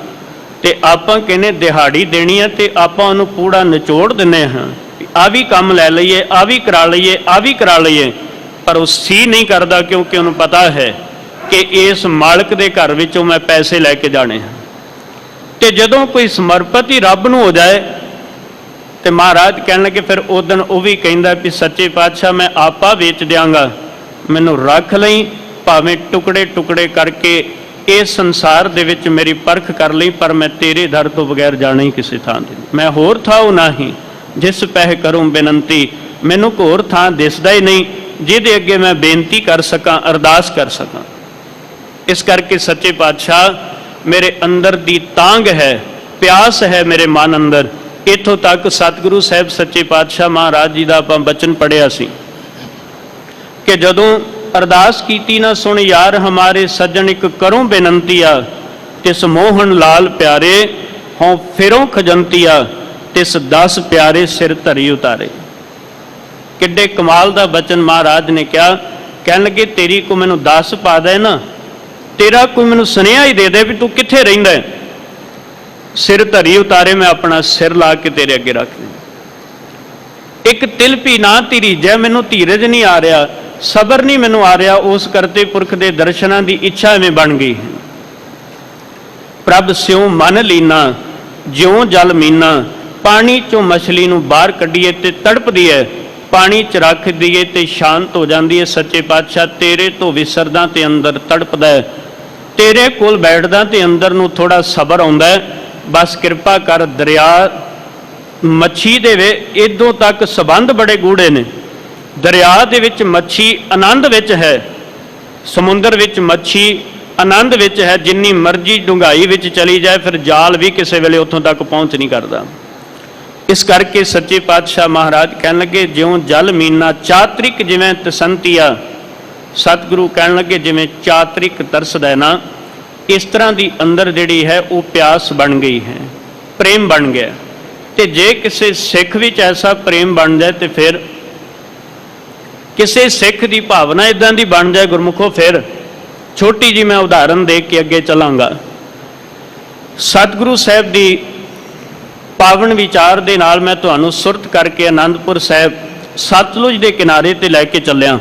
ਤੇ ਆਪਾਂ ਕਹਿੰਦੇ ਦਿਹਾੜੀ ਦੇਣੀ ਹੈ, ਤੇ ਆਪਾਂ ਉਹਨੂੰ ਪੂਰਾ ਨਿਚੋੜ ਦਿੰਦੇ ਹਾਂ, ਆ ਵੀ ਕੰਮ ਲੈ ਲਈਏ, ਆ ਵੀ ਕਰਾ ਲਈਏ, ਆ ਵੀ ਕਰਾ ਲਈਏ, ਪਰ ਉਹ ਸੀ ਨਹੀਂ ਕਰਦਾ, ਕਿਉਂਕਿ ਉਹਨੂੰ ਪਤਾ ਹੈ ਕਿ ਇਸ ਮਾਲਕ ਦੇ ਘਰ ਵਿੱਚੋਂ ਮੈਂ ਪੈਸੇ ਲੈ ਕੇ ਜਾਣੇ ਹਨ। ਤੇ ਜਦੋਂ ਕੋਈ ਸਮਰਪਿਤ ਹੀ ਰੱਬ ਨੂੰ ਹੋ ਜਾਏ, ਤੇ ਮਹਾਰਾਜ ਕਹਿਣ ਲੱਗੇ ਫਿਰ ਉਹ ਦਿਨ ਉਹ ਵੀ ਕਹਿੰਦਾ ਵੀ ਸੱਚੇ ਪਾਤਸ਼ਾਹ ਮੈਂ ਆਪਾ ਵੇਚ ਦਿਆਂਗਾ, ਮੈਨੂੰ ਰੱਖ ਲਈ, ਭਾਵੇਂ ਟੁਕੜੇ ਟੁਕੜੇ ਕਰਕੇ ਇਸ ਸੰਸਾਰ ਦੇ ਵਿੱਚ ਮੇਰੀ ਪਰਖ ਕਰ ਲਈ, ਪਰ ਮੈਂ ਤੇਰੇ ਦਰ ਤੋਂ ਬਗੈਰ ਜਾਣਾ ਹੀ ਕਿਸੇ ਥਾਂ ਤੇ। ਮੈਂ ਹੋਰ ਥਾਂ ਨਹੀਂ ਜਿਸ ਪਹਿ ਕਰੂੰ ਬੇਨੰਤੀ, ਮੈਨੂੰ ਹੋਰ ਥਾਂ ਦਿਸਦਾ ਹੀ ਨਹੀਂ ਜਿਹਦੇ ਅੱਗੇ ਮੈਂ ਬੇਨਤੀ ਕਰ ਸਕਾਂ, ਅਰਦਾਸ ਕਰ ਸਕਾਂ। ਇਸ ਕਰਕੇ ਸੱਚੇ ਪਾਤਸ਼ਾਹ ਮੇਰੇ ਅੰਦਰ ਦੀ ਤਾਂਗ ਹੈ, ਪਿਆਸ ਹੈ ਮੇਰੇ ਮਨ ਅੰਦਰ। ਇੱਥੋਂ ਤੱਕ ਸਤਿਗੁਰੂ ਸਾਹਿਬ ਸੱਚੇ ਪਾਤਸ਼ਾਹ ਮਹਾਰਾਜ ਜੀ ਦਾ ਆਪਾਂ ਬਚਨ ਪੜ੍ਹਿਆ ਸੀ ਕਿ ਜਦੋਂ ਅਰਦਾਸ ਕੀਤੀ ਨਾ ਸੁਣ ਯਾਰ ਹਮਾਰੇ ਸੱਜਣ, ਇੱਕ ਕਰੂੰ ਬੇਨੰਤੀਆ, ਤਿਸ ਮੋਹਨ ਲਾਲ ਪਿਆਰੇ ਹੋਂ ਫਿਰੋਂ ਖਜੰਤੀਆ, ਤਿਸ 10 ਪਿਆਰੇ ਸਿਰ ਧਰੀ ਉਤਾਰੇ। ਕਿੱਡੇ ਕਮਾਲ ਦਾ ਬਚਨ ਮਹਾਰਾਜ ਨੇ ਕਿਹਾ। ਕਹਿਣ ਲੱਗੇ ਤੇਰੀ ਕੋ ਮੈਨੂੰ 10 ਪਾ ਦੇ ਨਾ, ਤੇਰਾ ਕੋਈ ਮੈਨੂੰ ਸੁਨੇਹਾ ਹੀ ਦੇ ਦੇ ਵੀ ਤੂੰ ਕਿੱਥੇ ਰਹਿੰਦਾ ਹੈ, ਸਿਰ ਧਰੀ ਉਤਾਰੇ, ਮੈਂ ਆਪਣਾ ਸਿਰ ਲਾ ਕੇ ਤੇਰੇ ਅੱਗੇ ਰੱਖ ਦੇ। ਇੱਕ ਤਿਲ ਵੀ ਨਾ ਧੀਰਜੈ, ਮੈਨੂੰ ਧੀਰਜ ਨਹੀਂ ਆ ਰਿਹਾ, ਸਬਰ ਨਹੀਂ ਮੈਨੂੰ ਆ ਰਿਹਾ, ਉਸ ਕਰਤੇ ਪੁਰਖ ਦੇ ਦਰਸ਼ਨਾਂ ਦੀ ਇੱਛਾ ਐਵੇਂ ਬਣ ਗਈ। ਪ੍ਰਭ ਸਿਉ ਮਨ ਲੀਨਾ ਜਿਉਂ ਜਲ ਮੀਨਾ, ਪਾਣੀ ਚੋਂ ਮਛਲੀ ਨੂੰ ਬਾਹਰ ਕੱਢੀਏ ਤੇ ਤੜਪਦੀ ਹੈ, ਪਾਣੀ 'ਚ ਰੱਖ ਦਈਏ ਤੇ ਸ਼ਾਂਤ ਹੋ ਜਾਂਦੀ ਹੈ। ਸੱਚੇ ਪਾਤਸ਼ਾਹ ਤੇਰੇ ਤੋਂ ਵਿਸਰਦਾ ਤੇ ਅੰਦਰ ਤੜਪਦਾ ਹੈ, ਤੇਰੇ ਕੋਲ ਬੈਠਦਾ ਤੇ ਅੰਦਰ ਨੂੰ ਥੋੜਾ ਸਬਰ ਆਉਂਦਾ ਹੈ। ਬਸ ਕਿਰਪਾ ਕਰ, ਦਰਿਆ ਮੱਛੀ ਦੇ ਵੇ ਇਦੋਂ ਤੱਕ ਸੰਬੰਧ ਬੜੇ ਗੂੜੇ ਨੇ। ਦਰਿਆ ਦੇ ਵਿੱਚ ਮੱਛੀ ਆਨੰਦ ਵਿੱਚ ਹੈ, ਸਮੁੰਦਰ ਵਿੱਚ ਮੱਛੀ ਆਨੰਦ ਵਿੱਚ ਹੈ। ਜਿੰਨੀ ਮਰਜ਼ੀ ਡੂੰਘਾਈ ਵਿੱਚ ਚਲੀ ਜਾਏ, ਫਿਰ ਜਾਲ ਵੀ ਕਿਸੇ ਵੇਲੇ ਉੱਥੋਂ ਤੱਕ ਪਹੁੰਚ ਨਹੀਂ ਕਰਦਾ। ਇਸ ਕਰਕੇ ਸੱਚੇ ਪਾਤਸ਼ਾਹ ਮਹਾਰਾਜ ਕਹਿਣ ਲੱਗੇ, ਜਿਉਂ ਜਲ ਮੀਨਾ ਚਾਤਰਿਕ ਜਿਵੇਂ ਤਸੰਤੀਆ, ਸਤਿਗੁਰੂ ਕਹਿਣ ਲੱਗੇ ਜਿਵੇਂ ਚਾਤਰਿਕ ਤਰਸਦਾ ਨਾ, ਇਸ ਤਰ੍ਹਾਂ ਦੀ ਅੰਦਰ ਜਿਹੜੀ ਹੈ ਉਹ ਪਿਆਸ ਬਣ ਗਈ ਹੈ, ਪ੍ਰੇਮ ਬਣ ਗਿਆ। ਤੇ ਜੇ ਕਿਸੇ ਸਿੱਖ ਵਿੱਚ ਐਸਾ ਪ੍ਰੇਮ ਬਣ ਜਾਏ, ਤੇ ਫਿਰ ਕਿਸੇ ਸਿੱਖ ਦੀ ਭਾਵਨਾ ਇਦਾਂ ਦੀ ਬਣ ਜਾਏ ਗੁਰਮੁਖੋ, ਫਿਰ ਛੋਟੀ ਜੀ ਮੈਂ ਉਦਾਹਰਨ ਦੇ ਕੇ ਅੱਗੇ ਚੱਲਾਂਗਾ। ਸਤਿਗੁਰੂ ਸਾਹਿਬ ਦੀ ਪਾਵਨ ਵਿਚਾਰ ਦੇ ਨਾਲ ਮੈਂ ਤੁਹਾਨੂੰ ਸੁਰਤ ਕਰਕੇ ਆਨੰਦਪੁਰ ਸਾਹਿਬ ਸਤਲੁਜ ਦੇ ਕਿਨਾਰੇ ਤੇ ਲੈ ਕੇ ਚੱਲਿਆ।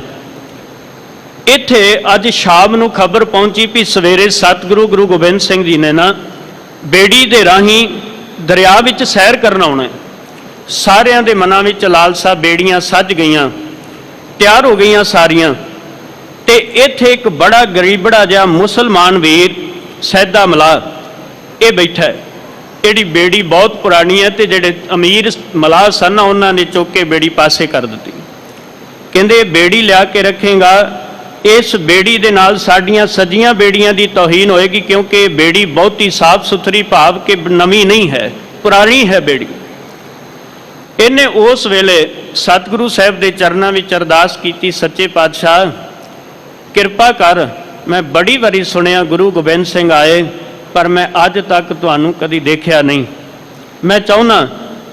ਇੱਥੇ ਅੱਜ ਸ਼ਾਮ ਨੂੰ ਖਬਰ ਪਹੁੰਚੀ ਵੀ ਸਵੇਰੇ ਸਤਿਗੁਰੂ ਗੁਰੂ ਗੋਬਿੰਦ ਸਿੰਘ ਜੀ ਨੇ ਨਾ ਬੇੜੀ ਦੇ ਰਾਹੀਂ ਦਰਿਆ ਵਿੱਚ ਸੈਰ ਕਰਨ ਆਉਣਾ। ਸਾਰਿਆਂ ਦੇ ਮਨਾਂ ਵਿੱਚ ਲਾਲਸਾ, ਬੇੜੀਆਂ ਸੱਜ ਗਈਆਂ, ਤਿਆਰ ਹੋ ਗਈਆਂ ਸਾਰੀਆਂ। ਤੇ ਇੱਥੇ ਇੱਕ ਬੜਾ ਗਰੀਬੜਾ ਜਿਹਾ ਮੁਸਲਮਾਨ ਵੀਰ ਸੈਦਾ ਮਲਾਹ ਇਹ ਬੈਠਾ ਹੈ। ਇਹਦੀ ਬੇੜੀ ਬਹੁਤ ਪੁਰਾਣੀ ਹੈ, ਤੇ ਜਿਹੜੇ ਅਮੀਰ ਮਲਾਹ ਸਨ ਉਹਨਾਂ ਨੇ ਚੁੱਕ ਕੇ ਬੇੜੀ ਪਾਸੇ ਕਰ ਦਿੱਤੀ। ਕਹਿੰਦੇ ਬੇੜੀ ਲਿਆ ਕੇ ਰੱਖੇਗਾ, ਇਸ ਬੇੜੀ ਦੇ ਨਾਲ ਸਾਡੀਆਂ ਸਜੀਆਂ ਬੇੜੀਆਂ ਦੀ ਤੌਹੀਨ ਹੋਏਗੀ, ਕਿਉਂਕਿ ਇਹ ਬੇੜੀ ਬਹੁਤੀ ਸਾਫ਼ ਸੁਥਰੀ, ਭਾਵ ਕਿ ਨਵੀਂ ਨਹੀਂ ਹੈ, ਪੁਰਾਣੀ ਹੈ ਬੇੜੀ। ਇਹਨੇ ਉਸ ਵੇਲੇ ਸਤਿਗੁਰੂ ਸਾਹਿਬ ਦੇ ਚਰਨਾਂ ਵਿੱਚ ਅਰਦਾਸ ਕੀਤੀ, ਸੱਚੇ ਪਾਤਸ਼ਾਹ ਕਿਰਪਾ ਕਰ, ਮੈਂ ਬੜੀ ਵਾਰੀ ਸੁਣਿਆ ਗੁਰੂ ਗੋਬਿੰਦ ਸਿੰਘ ਆਏ, ਪਰ ਮੈਂ ਅੱਜ ਤੱਕ ਤੁਹਾਨੂੰ ਕਦੀ ਦੇਖਿਆ ਨਹੀਂ। ਮੈਂ ਚਾਹੁੰਦਾ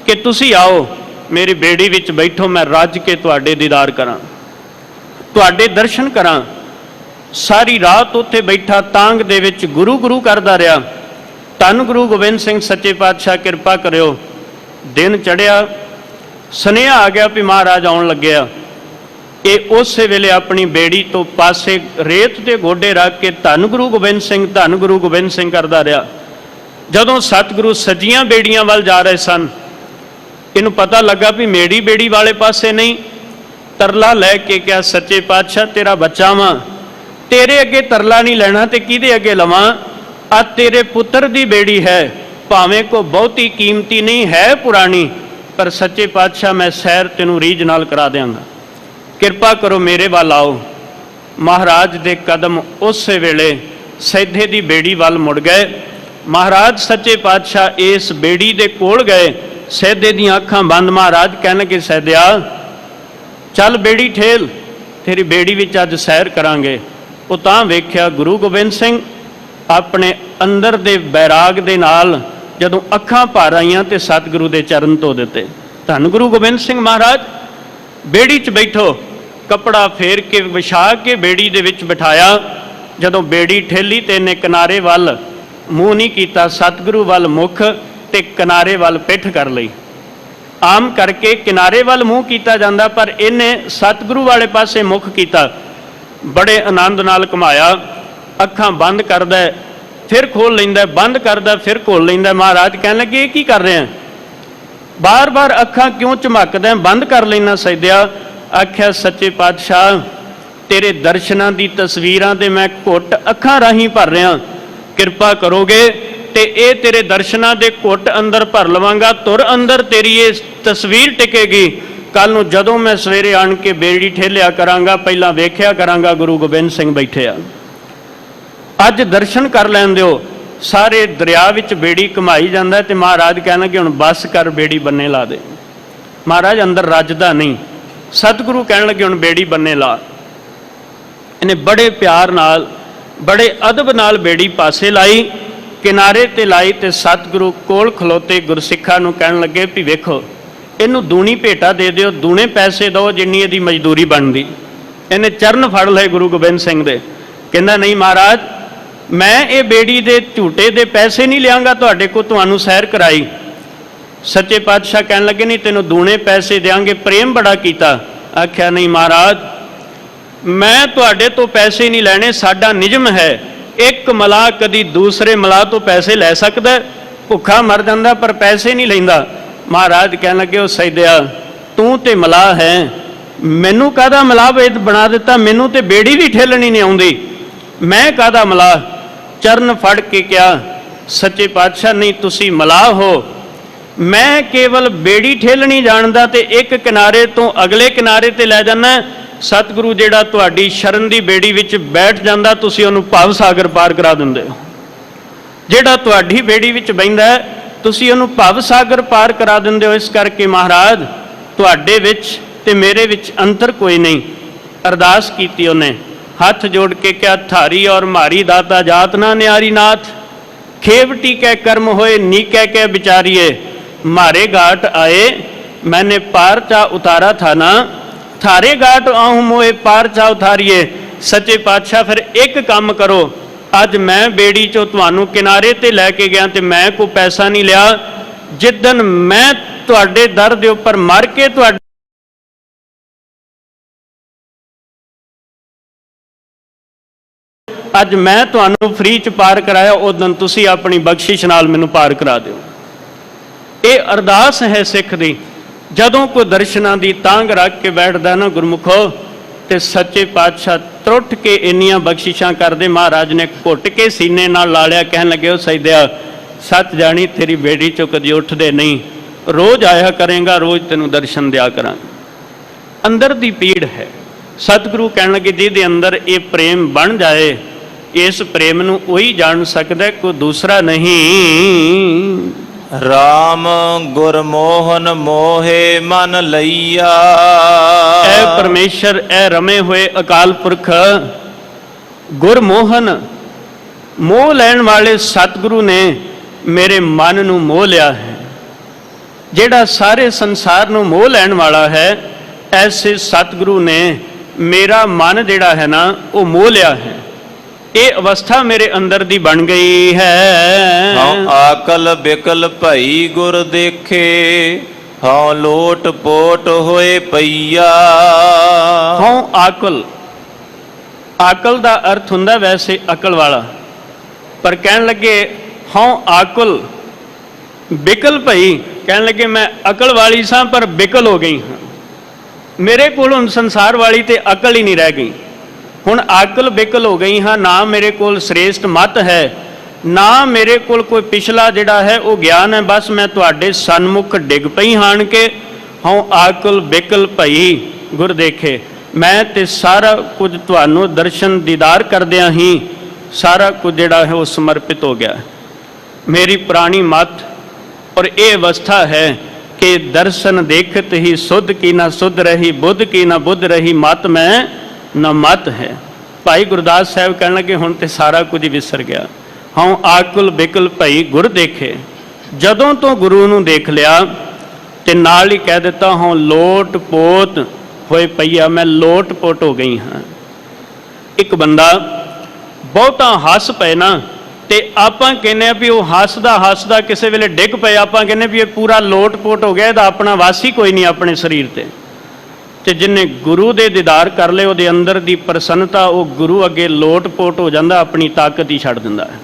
ਕਿ ਤੁਸੀਂ ਆਓ, ਮੇਰੀ ਬੇੜੀ ਵਿੱਚ ਬੈਠੋ, ਮੈਂ ਰੱਜ ਕੇ ਤੁਹਾਡੇ ਦੀਦਾਰ ਕਰਾਂ, ਤੁਹਾਡੇ ਦਰਸ਼ਨ ਕਰਾਂ। ਸਾਰੀ ਰਾਤ ਉੱਥੇ ਬੈਠਾ ਤਾਂਗ ਦੇ ਵਿੱਚ ਗੁਰੂ ਗੁਰੂ ਕਰਦਾ ਰਿਹਾ। ਧੰਨ ਗੁਰੂ ਗੋਬਿੰਦ ਸਿੰਘ ਸੱਚੇ ਪਾਤਸ਼ਾਹ ਕਿਰਪਾ ਕਰਿਓ। ਦਿਨ ਚੜ੍ਹਿਆ, ਸੁਨੇਹਾ ਆ ਗਿਆ ਵੀ ਮਹਾਰਾਜ ਆਉਣ ਲੱਗਿਆ। ਇਹ ਉਸੇ ਵੇਲੇ ਆਪਣੀ ਬੇੜੀ ਤੋਂ ਪਾਸੇ ਰੇਤ ਦੇ ਗੋਡੇ ਰੱਖ ਕੇ ਧੰਨ ਗੁਰੂ ਗੋਬਿੰਦ ਸਿੰਘ, ਧੰਨ ਗੁਰੂ ਗੋਬਿੰਦ ਸਿੰਘ ਕਰਦਾ ਰਿਹਾ। ਜਦੋਂ ਸਤਿਗੁਰੂ ਸਜੀਆਂ ਬੇੜੀਆਂ ਵੱਲ ਜਾ ਰਹੇ ਸਨ, ਇਹਨੂੰ ਪਤਾ ਲੱਗਾ ਵੀ ਮੇਰੀ ਬੇੜੀ ਵਾਲੇ ਪਾਸੇ ਨਹੀਂ। ਤਰਲਾ ਲੈ ਕੇ ਕਿਹਾ, ਸੱਚੇ ਪਾਤਸ਼ਾਹ ਤੇਰਾ ਬੱਚਾ ਵਾਂ, ਤੇਰੇ ਅੱਗੇ ਤਰਲਾ ਨਹੀਂ ਲੈਣਾ ਤੇ ਕਿਹਦੇ ਅੱਗੇ ਲਵਾਂ? ਆ ਤੇਰੇ ਪੁੱਤਰ ਦੀ ਬੇੜੀ ਹੈ, ਭਾਵੇਂ ਕੋ ਬਹੁਤੀ ਕੀਮਤੀ ਨਹੀਂ ਹੈ, ਪੁਰਾਣੀ, ਪਰ ਸੱਚੇ ਪਾਤਸ਼ਾਹ ਮੈਂ ਸੈਰ ਤੈਨੂੰ ਰੀਝ ਨਾਲ ਕਰਾ ਦਿਆਂਗਾ, ਕਿਰਪਾ ਕਰੋ ਮੇਰੇ ਵੱਲ ਆਓ। ਮਹਾਰਾਜ ਦੇ ਕਦਮ ਉਸੇ ਵੇਲੇ ਸੈਦੇ ਦੀ ਬੇੜੀ ਵੱਲ ਮੁੜ ਗਏ। ਮਹਾਰਾਜ ਸੱਚੇ ਪਾਤਸ਼ਾਹ ਇਸ ਬੇੜੀ ਦੇ ਕੋਲ ਗਏ, ਸੈਦੇ ਦੀਆਂ ਅੱਖਾਂ ਬੰਦ। ਮਹਾਰਾਜ ਕਹਿਣ ਲੱਗੇ, ਸੈਦਿਆ ਚੱਲ ਬੇੜੀ ਠੇਲ, ਤੇਰੀ ਬੇੜੀ ਵਿੱਚ ਅੱਜ ਸੈਰ ਕਰਾਂਗੇ। ਉਹ ਤਾਂ ਵੇਖਿਆ ਗੁਰੂ ਗੋਬਿੰਦ ਸਿੰਘ ਆਪਣੇ ਅੰਦਰ ਦੇ ਬੈਰਾਗ ਦੇ ਨਾਲ ਜਦੋਂ ਅੱਖਾਂ ਭਰ ਆਈਆਂ ਤੇ ਸਤਿਗੁਰੂ ਦੇ ਚਰਨ ਧੋ ਦਿੱਤੇ। ਧੰਨ ਗੁਰੂ ਗੋਬਿੰਦ ਸਿੰਘ ਮਹਾਰਾਜ, ਬੇੜੀ 'ਚ ਬੈਠੋ। ਕੱਪੜਾ ਫੇਰ ਕੇ ਵਿਛਾ ਕੇ ਬੇੜੀ ਦੇ ਵਿੱਚ ਬਿਠਾਇਆ। ਜਦੋਂ ਬੇੜੀ ਠੇਲੀ ਤੇ ਇਹਨੇ ਕਿਨਾਰੇ ਵੱਲ ਮੂੰਹ ਨਹੀਂ ਕੀਤਾ, ਸਤਿਗੁਰੂ ਵੱਲ ਮੁਖ ਤੇ ਕਿਨਾਰੇ ਵੱਲ ਪਿੱਠ ਕਰ ਲਈ। ਆਮ ਕਰਕੇ ਕਿਨਾਰੇ ਵੱਲ ਮੂੰਹ ਕੀਤਾ ਜਾਂਦਾ, ਪਰ ਇਹਨੇ ਸਤਿਗੁਰੂ ਵਾਲੇ ਪਾਸੇ ਮੁਖ ਕੀਤਾ। ਬੜੇ ਆਨੰਦ ਨਾਲ ਘੁਮਾਇਆ, ਅੱਖਾਂ ਬੰਦ ਕਰਦਾ ਫਿਰ ਖੋਲ ਲੈਂਦਾ, ਬੰਦ ਕਰਦਾ ਫਿਰ ਖੋਲ ਲੈਂਦਾ। ਮਹਾਰਾਜ ਕਹਿਣ ਲੱਗੇ, ਇਹ ਕੀ ਕਰ ਰਿਹਾ? ਬਾਰ-ਬਾਰ ਅੱਖਾਂ ਕਿਉਂ ਝਮਕਦਾ, ਬੰਦ ਕਰ ਲੈਣਾ ਸੈਦਿਆ। ਆਖਿਆ, ਸੱਚੇ ਪਾਤਸ਼ਾਹ ਤੇਰੇ ਦਰਸ਼ਨਾਂ ਦੀ ਤਸਵੀਰਾਂ ਤੇ ਮੈਂ ਘੁੱਟ ਅੱਖਾਂ ਰਾਹੀਂ ਭਰ ਰਿਹਾ, ਕਿਰਪਾ ਕਰੋਗੇ ਤੇ ਇਹ ਤੇਰੇ ਦਰਸ਼ਨਾਂ ਦੇ ਘੁੱਟ ਅੰਦਰ ਭਰ ਲਵਾਂਗਾ, ਤੁਰ ਅੰਦਰ ਤੇਰੀ ਇਹ ਤਸਵੀਰ ਟਿਕੇਗੀ। ਕੱਲ ਨੂੰ ਜਦੋਂ ਮੈਂ ਸਵੇਰੇ ਆਣ ਕੇ ਬੇੜੀ ਠੇਲਿਆ ਕਰਾਂਗਾ, ਪਹਿਲਾਂ ਵੇਖਿਆ ਕਰਾਂਗਾ ਗੁਰੂ ਗੋਬਿੰਦ ਸਿੰਘ ਬੈਠੇ ਆ, ਅੱਜ ਦਰਸ਼ਨ ਕਰ ਲੈਣ ਦਿਓ। ਸਾਰੇ ਦਰਿਆ ਵਿੱਚ ਬੇੜੀ ਘੁਮਾਈ ਜਾਂਦਾ ਤੇ ਮਹਾਰਾਜ ਕਹਿਣਾ ਕਿ ਹੁਣ ਬੱਸ ਕਰ, ਬੇੜੀ ਬੰਨੇ ਲਾ ਦੇ। ਮਹਾਰਾਜ ਅੰਦਰ ਰੱਜਦਾ ਨਹੀਂ। ਸਤਿਗੁਰੂ ਕਹਿਣ ਲੱਗੇ, ਹੁਣ ਬੇੜੀ ਬੰਨੇ ਲਾ। ਇਹਨੇ ਬੜੇ ਪਿਆਰ ਨਾਲ, ਬੜੇ ਅਦਬ ਨਾਲ ਬੇੜੀ ਪਾਸੇ ਲਾਈ, ਕਿਨਾਰੇ ਤੇ ਲਾਈ ਤੇ ਸਤਿਗੁਰੂ ਕੋਲ ਖਲੋਤੇ ਗੁਰਸਿੱਖਾਂ ਨੂੰ ਕਹਿਣ ਲੱਗੇ ਵੀ ਵੇਖੋ, ਇਹਨੂੰ ਦੂਣੀ ਭੇਟਾ ਦੇ ਦਿਓ, ਦੂਣੇ ਪੈਸੇ ਦਿਓ ਜਿੰਨੀ ਇਹਦੀ ਮਜ਼ਦੂਰੀ ਬਣਦੀ। ਇਹਨੇ ਚਰਨ ਫੜ ਲਏ ਗੁਰੂ ਗੋਬਿੰਦ ਸਿੰਘ ਦੇ। ਕਹਿੰਦਾ, ਨਹੀਂ ਮਹਾਰਾਜ, ਮੈਂ ਇਹ ਬੇੜੀ ਦੇ ਝੂਟੇ ਦੇ ਪੈਸੇ ਨਹੀਂ ਲਿਆਂਗਾ ਤੁਹਾਡੇ ਕੋਲ, ਤੁਹਾਨੂੰ ਸੈਰ ਕਰਾਈ। ਸੱਚੇ ਪਾਤਸ਼ਾਹ ਕਹਿਣ ਲੱਗੇ, ਨਹੀਂ ਤੈਨੂੰ ਦੂਣੇ ਪੈਸੇ ਦਿਆਂਗੇ, ਪ੍ਰੇਮ ਬੜਾ ਕੀਤਾ। ਆਖਿਆ, ਨਹੀਂ ਮਹਾਰਾਜ, ਮੈਂ ਤੁਹਾਡੇ ਤੋਂ ਪੈਸੇ ਨਹੀਂ ਲੈਣੇ, ਸਾਡਾ ਨਿਯਮ ਹੈ, ਇੱਕ ਮਲਾਹ ਕਦੀ ਦੂਸਰੇ ਮਲਾਹ ਤੋਂ ਪੈਸੇ ਲੈ ਸਕਦਾ, ਭੁੱਖਾ ਮਰ ਜਾਂਦਾ ਪਰ ਪੈਸੇ ਨਹੀਂ ਲੈਂਦਾ। ਮਹਾਰਾਜ ਕਹਿਣ ਲੱਗੇ, ਉਹ ਸੈਦਿਆ ਤੂੰ ਤੇ ਮਲਾਹ ਹੈ, ਮੈਨੂੰ ਕਾਹਦਾ ਮਲਾਹ ਬਣਾ ਦਿੱਤਾ, ਮੈਨੂੰ ਤੇ ਬੇੜੀ ਵੀ ਠੇਲਣੀ ਨਹੀਂ ਆਉਂਦੀ, ਮੈਂ ਕਾਹਦਾ ਮਲਾਹ? ਚਰਨ ਫੜ ਕੇ ਕਿਹਾ, ਸੱਚੇ ਪਾਤਸ਼ਾਹ ਨਹੀਂ, ਤੁਸੀਂ ਮਲਾਹ ਹੋ, ਮੈਂ ਕੇਵਲ ਬੇੜੀ ਠੇਲਣੀ ਜਾਣਦਾ ਤੇ ਇੱਕ ਕਿਨਾਰੇ ਤੋਂ ਅਗਲੇ ਕਿਨਾਰੇ ਤੇ ਲੈ ਜਾਣਾ, ਸਤਿਗੁਰੂ ਜਿਹੜਾ ਤੁਹਾਡੀ ਸ਼ਰਨ ਦੀ ਬੇੜੀ ਵਿੱਚ ਬੈਠ ਜਾਂਦਾ, ਤੁਸੀਂ ਉਹਨੂੰ ਭਵ ਸਾਗਰ ਪਾਰ ਕਰਾ ਦਿੰਦੇ ਹੋ। ਜਿਹੜਾ ਤੁਹਾਡੀ ਬੇੜੀ ਵਿੱਚ ਬਹਿੰਦਾ ਹੈ, ਤੁਸੀਂ ਉਹਨੂੰ ਭਵ ਸਾਗਰ ਪਾਰ ਕਰਾ ਦਿੰਦੇ ਹੋ। ਇਸ ਕਰਕੇ ਮਹਾਰਾਜ ਤੁਹਾਡੇ ਵਿੱਚ ਤੇ ਮੇਰੇ ਵਿੱਚ ਅੰਤਰ ਕੋਈ ਨਹੀਂ। ਅਰਦਾਸ ਕੀਤੀ ਉਹਨੇ, ਹੱਥ ਜੋੜ ਕੇ ਕਿਹਾ, ਥਾਰੀ ਔਰ ਮਾਰੀ ਦਾਤਾ ਜਾਤ ਨਾ ਨਿਆਰੀ ਨਾਥ, ਖੇਵਟੀ ਕੈ ਕਰਮ ਹੋਏ ਨੀਕੈ ਕੈ ਵਿਚਾਰੀਏ, ਮਾਰੇ घाट आए मैंने पार चा उतारा था ना, थारे घाट आऊं मोए पार चा उतारिए। सच्चे पातशाह फिर एक काम करो, अज मैं बेड़ी चो तुहानू किनारे ते लैके गया ते मैं कोई पैसा नहीं लिया। जिदन मैं तुहाडे दर दे उपर मर के तुहाडे अज मैं तुहानू फ्री च पार कराया, उस दिन तुसी अपनी बख्शिश नाल मैनू पार करा दिओ। ये अरदास है सिख दी। जदों कोई दर्शनां दी तांग रख के बैठदा ना गुरमुखो, ते सच्चे पातशाह त्रुट के इन्नियां बख्शिशां करदे। महाराज ने घुट के सीने नाल ला लिया, कहन लगे, ओ सैदिया सच जानी तेरी बेड़ी चो कदी उठदे नहीं, रोज आया करेंगा, रोज तेनू दर्शन दिया करांगे। अंदर दी पीड़ है। सतगुरु कहन लगे, जिहदे अंदर ये प्रेम बन जाए, इस प्रेम नू वही जान सकदा, कोई दूसरा नहीं। राम गुरमोहन मोहे मन लैया। ऐ परमेश्वर, ऐ रमे हुए अकाल पुरख, गुरमोहन मोह लैण वाले सतगुरु ने मेरे मन नू मोह लिया है। जेड़ा सारे संसार नू मोह लैण वाला है, ऐसे सतगुरु ने मेरा मन जेड़ा है ना वो मोह लिया है। ये अवस्था मेरे अंदर दी बन गई है। हाँ आकल बिकल भई गुर देखे, हाँ लोट पोट होए पईया। हाँ आकल, आकल दा अर्थ हुंदा वैसे अकल वाला, पर कहन लगे हाँ आकुल बिकल भई, कहन लगे मैं अकल वाली सा पर बिकल हो गई हाँ। मेरे कोल हुण संसार वाली ते अकल ही नहीं रह गई। हुण आकल बिकल हो गई हाँ। ना मेरे कोल श्रेष्ठ मत है, ना मेरे कोल कोई पिछला जिहड़ा है वो ज्ञान है। बस मैं तुहाडे सन्मुख डिग पई हाण के, हाँ आकल बिकल भई गुर देखे। मैं ते सारा कुछ तुहानू दर्शन दीदार करदियां ही सारा कुछ जिहड़ा है वो समर्पित हो गया। मेरी पुरानी मत और ये अवस्था है कि दर्शन देखत ही सुध की ना सुध रही, बुद्ध की ना बुद्ध रही, मत में न मत है। भाई गुरदास साहब कहने लगे हुण ते सारा कुछ ही विसर गया। हाँ आकुल बिकल भई गुर देखे। जदों तो गुरु नूं देख लिया ते नाल ही कह दिता, हाँ लोट पोट होए पईया, मैं लोट पोट हो गई हाँ। एक बंदा बहुता हस पे ना ते आपां कहने भी वो हसदा हसदा किसी वेले डिग पे, आपां कहने भी ये पूरा लोट पोट हो गया, इहदा अपना वासी कोई नहीं अपने शरीर ते। ते जिन्हें गुरु दे दीदार कर ले, उहदे अंदर दी प्रसन्नता वो गुरु अगे लोट पोट हो जाता, अपनी ताकत ही छड्ड दिंदा है।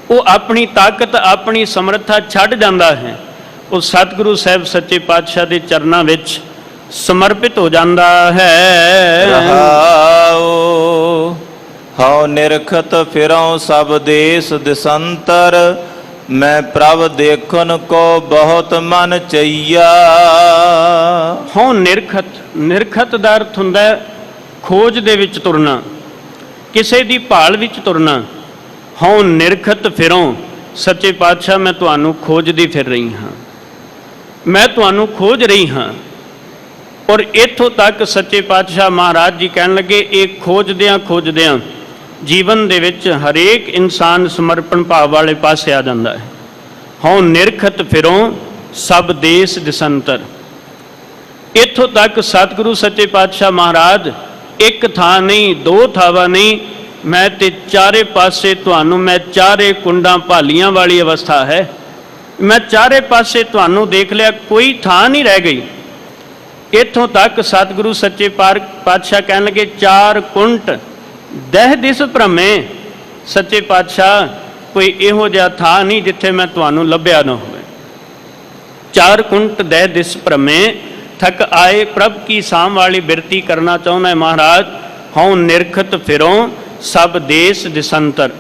वो अपनी ताकत अपनी समर्था छड्ड जाता है। वो सतगुरु साहब सच्चे पातशाह के चरणों विच समर्पित हो जाता है। रहाओ हौ निरखत फिरौं सब देश दिसंतर, मैं प्रभ देखन को बहुत मन चैया। हाँ निरखत, निरखत दा अर्थ हुंदा है खोज दे विच तुरना, किसे दी भाल विच तुरना। हाँ निरखत फिरों, सच्चे पातशाह मैं तुहानू खोजदी फिर रही हाँ, मैं तुहानू खोज रही हाँ। और इत्थों तक सच्चे पातशाह महाराज जी कहन लगे, एक खोजदियां जीवन दे विच हरेक इंसान समर्पण भाव वाले पासे आ जाता है। हाँ निरखत फिरों सब देश दिसंतर। इत्थों तक सतगुरु सच्चे पातशाह महाराज एक थां नहीं दो थावां नहीं, मैं ते चारे पासे तुहानू, मैं चारे कुंडां भालियां वाली अवस्था है। मैं चारे पासे तुहानू देख लिया, कोई थां नहीं रह गई। इत्थों तक सतगुरु सच्चे पातशाह कहन लगे, चार कुंट दह दिस भ्रमे। सच्चे पातशाह कोई इहो जिहा था नहीं जिथे मैं तुहानू लभ्या न होवे। चार कुंट दह दिस भ्रमे, थक आए प्रभ की साम वाली बिरती करना चाहुंदा है महाराज। हाँ निरखत फिरों सब देश दिसंतर,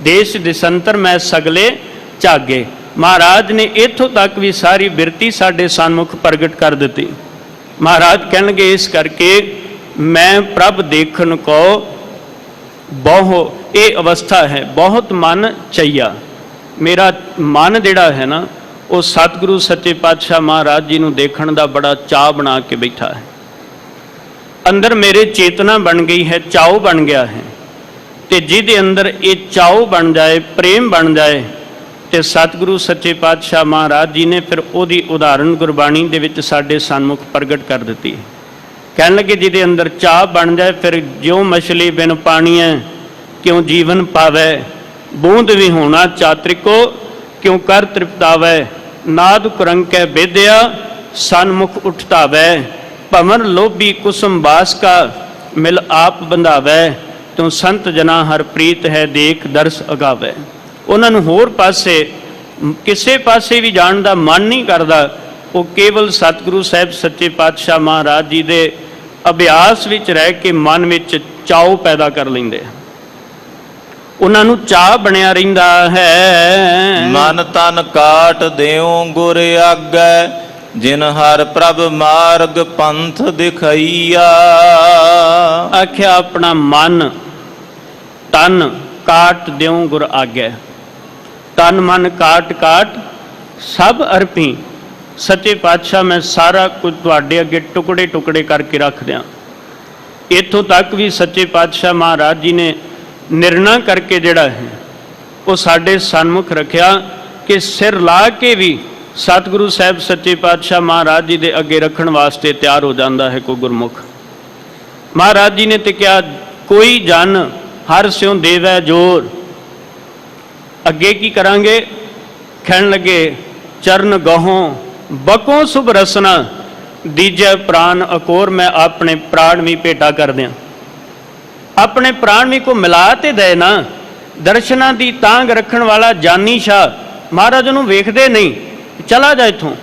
देश दिसंतर मैं सगले झागे। महाराज ने इत्थों तक भी सारी बिरती साडे सन्मुख प्रगट कर दी। महाराज कहणगे इस करके मैं प्रभ देखन को बहु ये अवस्था है बहुत मन चाहिया। मेरा मन जिहड़ा है ना वो सतगुरु सच्चे पातशाह महाराज जी नूं देखण दा बड़ा चाह बना के बैठा है। अंदर मेरे चेतना बन गई है, चाव बन गया है। ते जिहदे अंदर ये चाव बन जाए, प्रेम बन जाए, ते सतगुरु सच्चे पातशाह महाराज जी ने फिर उहदी उदाहरण गुरबाणी दे विच साडे सन्मुख प्रगट कर दित्ती। कहण लगे जिहदे अंदर चाह बन जाए, फिर ज्यों मछली बिन पानी है क्यों जीवन पावै, बूंद भी होना चात्रिको क्यों कर तृप्तावै, नाद कुरंकै बेदया सन्मुख उठतावै, भंवर लोभी कुसुम बास का मिल आप बंधावै, त्यों संत जना हर प्रीत है देख दर्श अगावै। उन्हां नूं होर पासे किसे पासे भी जाण दा मन नहीं करदा, वो केवल सतगुरु साहिब सच्चे पातशाह महाराज जी दे अभ्यास विच रह के मन विच चाव पैदा कर लैंदे। उन्हां नूं चाह बनिया रहिंदा है। मन तन काट देऊं गुर आगै, जिन हर प्रभ मार्ग पंथ दिखाइया। आख्या अपना मन तन काट देऊं गुर आगै। तन मन काट काट सब अर्पी सच्चे पातशाह मैं सारा कुछ तुहाडे अगे टुकड़े टुकड़े करके रख दियां। इत्थों तक भी सच्चे पातशाह महाराज जी ने निर्णय करके जिहड़ा है वो साडे सन्मुख रखिया कि सिर ला के भी सतगुरु साहिब सच्चे पातशाह महाराज जी दे अगे रखण वास्ते तैयार हो जाता है कोई गुरमुख। महाराज जी ने तो क्या कोई जन हर स्यों देवै जोर। अगे की करांगे, कहण लगे चरण गहों बकों शुभ रसना, दीजै प्राण अकोर मैं अपने प्राण भी भेटा कर दियां। अपने प्राण भी को मिला ते दे ना। दर्शना दी तांग रखण वाला जानी शाह महाराज उन्होंने वेखदे नहीं, चला जा इथों।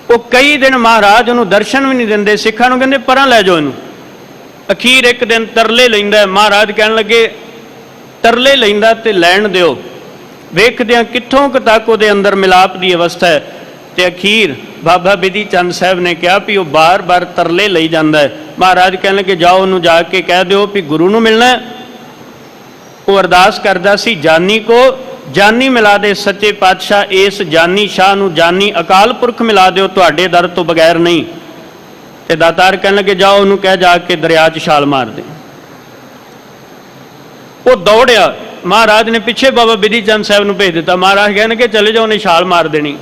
वो कई दिन महाराज उन्होंने दर्शन भी नहीं देंदे, सिखां नूं कहंदे परां लै जाओ इनू। अखीर एक दिन तरले लैंदा, महाराज कहण लगे तरले लैंदा ते लैण दिओ, वेखदे कित्थों क तक उहदे अंदर मिलाप की अवस्था है। ते अखीर बाबा बिधि चंद साहब ने कहा भी वह बार बार तरले लई जाता है। महाराज कहने लगे जाओ उन्होंने जाके कह दो भी गुरु नूं मिलना है। वो अरदास करदा सी जानी को जानी मिला दे, सच्चे पातशाह इस जानी शाह नूं जानी अकाल पुरख मिला दो, तुहाडे दर तो बगैर नहीं। ते दातार कहने लगे जाओ उन्होंने कह जाके दरिया च छाल मार दे। वो दौड़िया, महाराज ने पिछे बाबा बिधि चंद साहब नूं भेज दिता। महाराज कहने के चले जाओ उन्हें छाल मार देनी।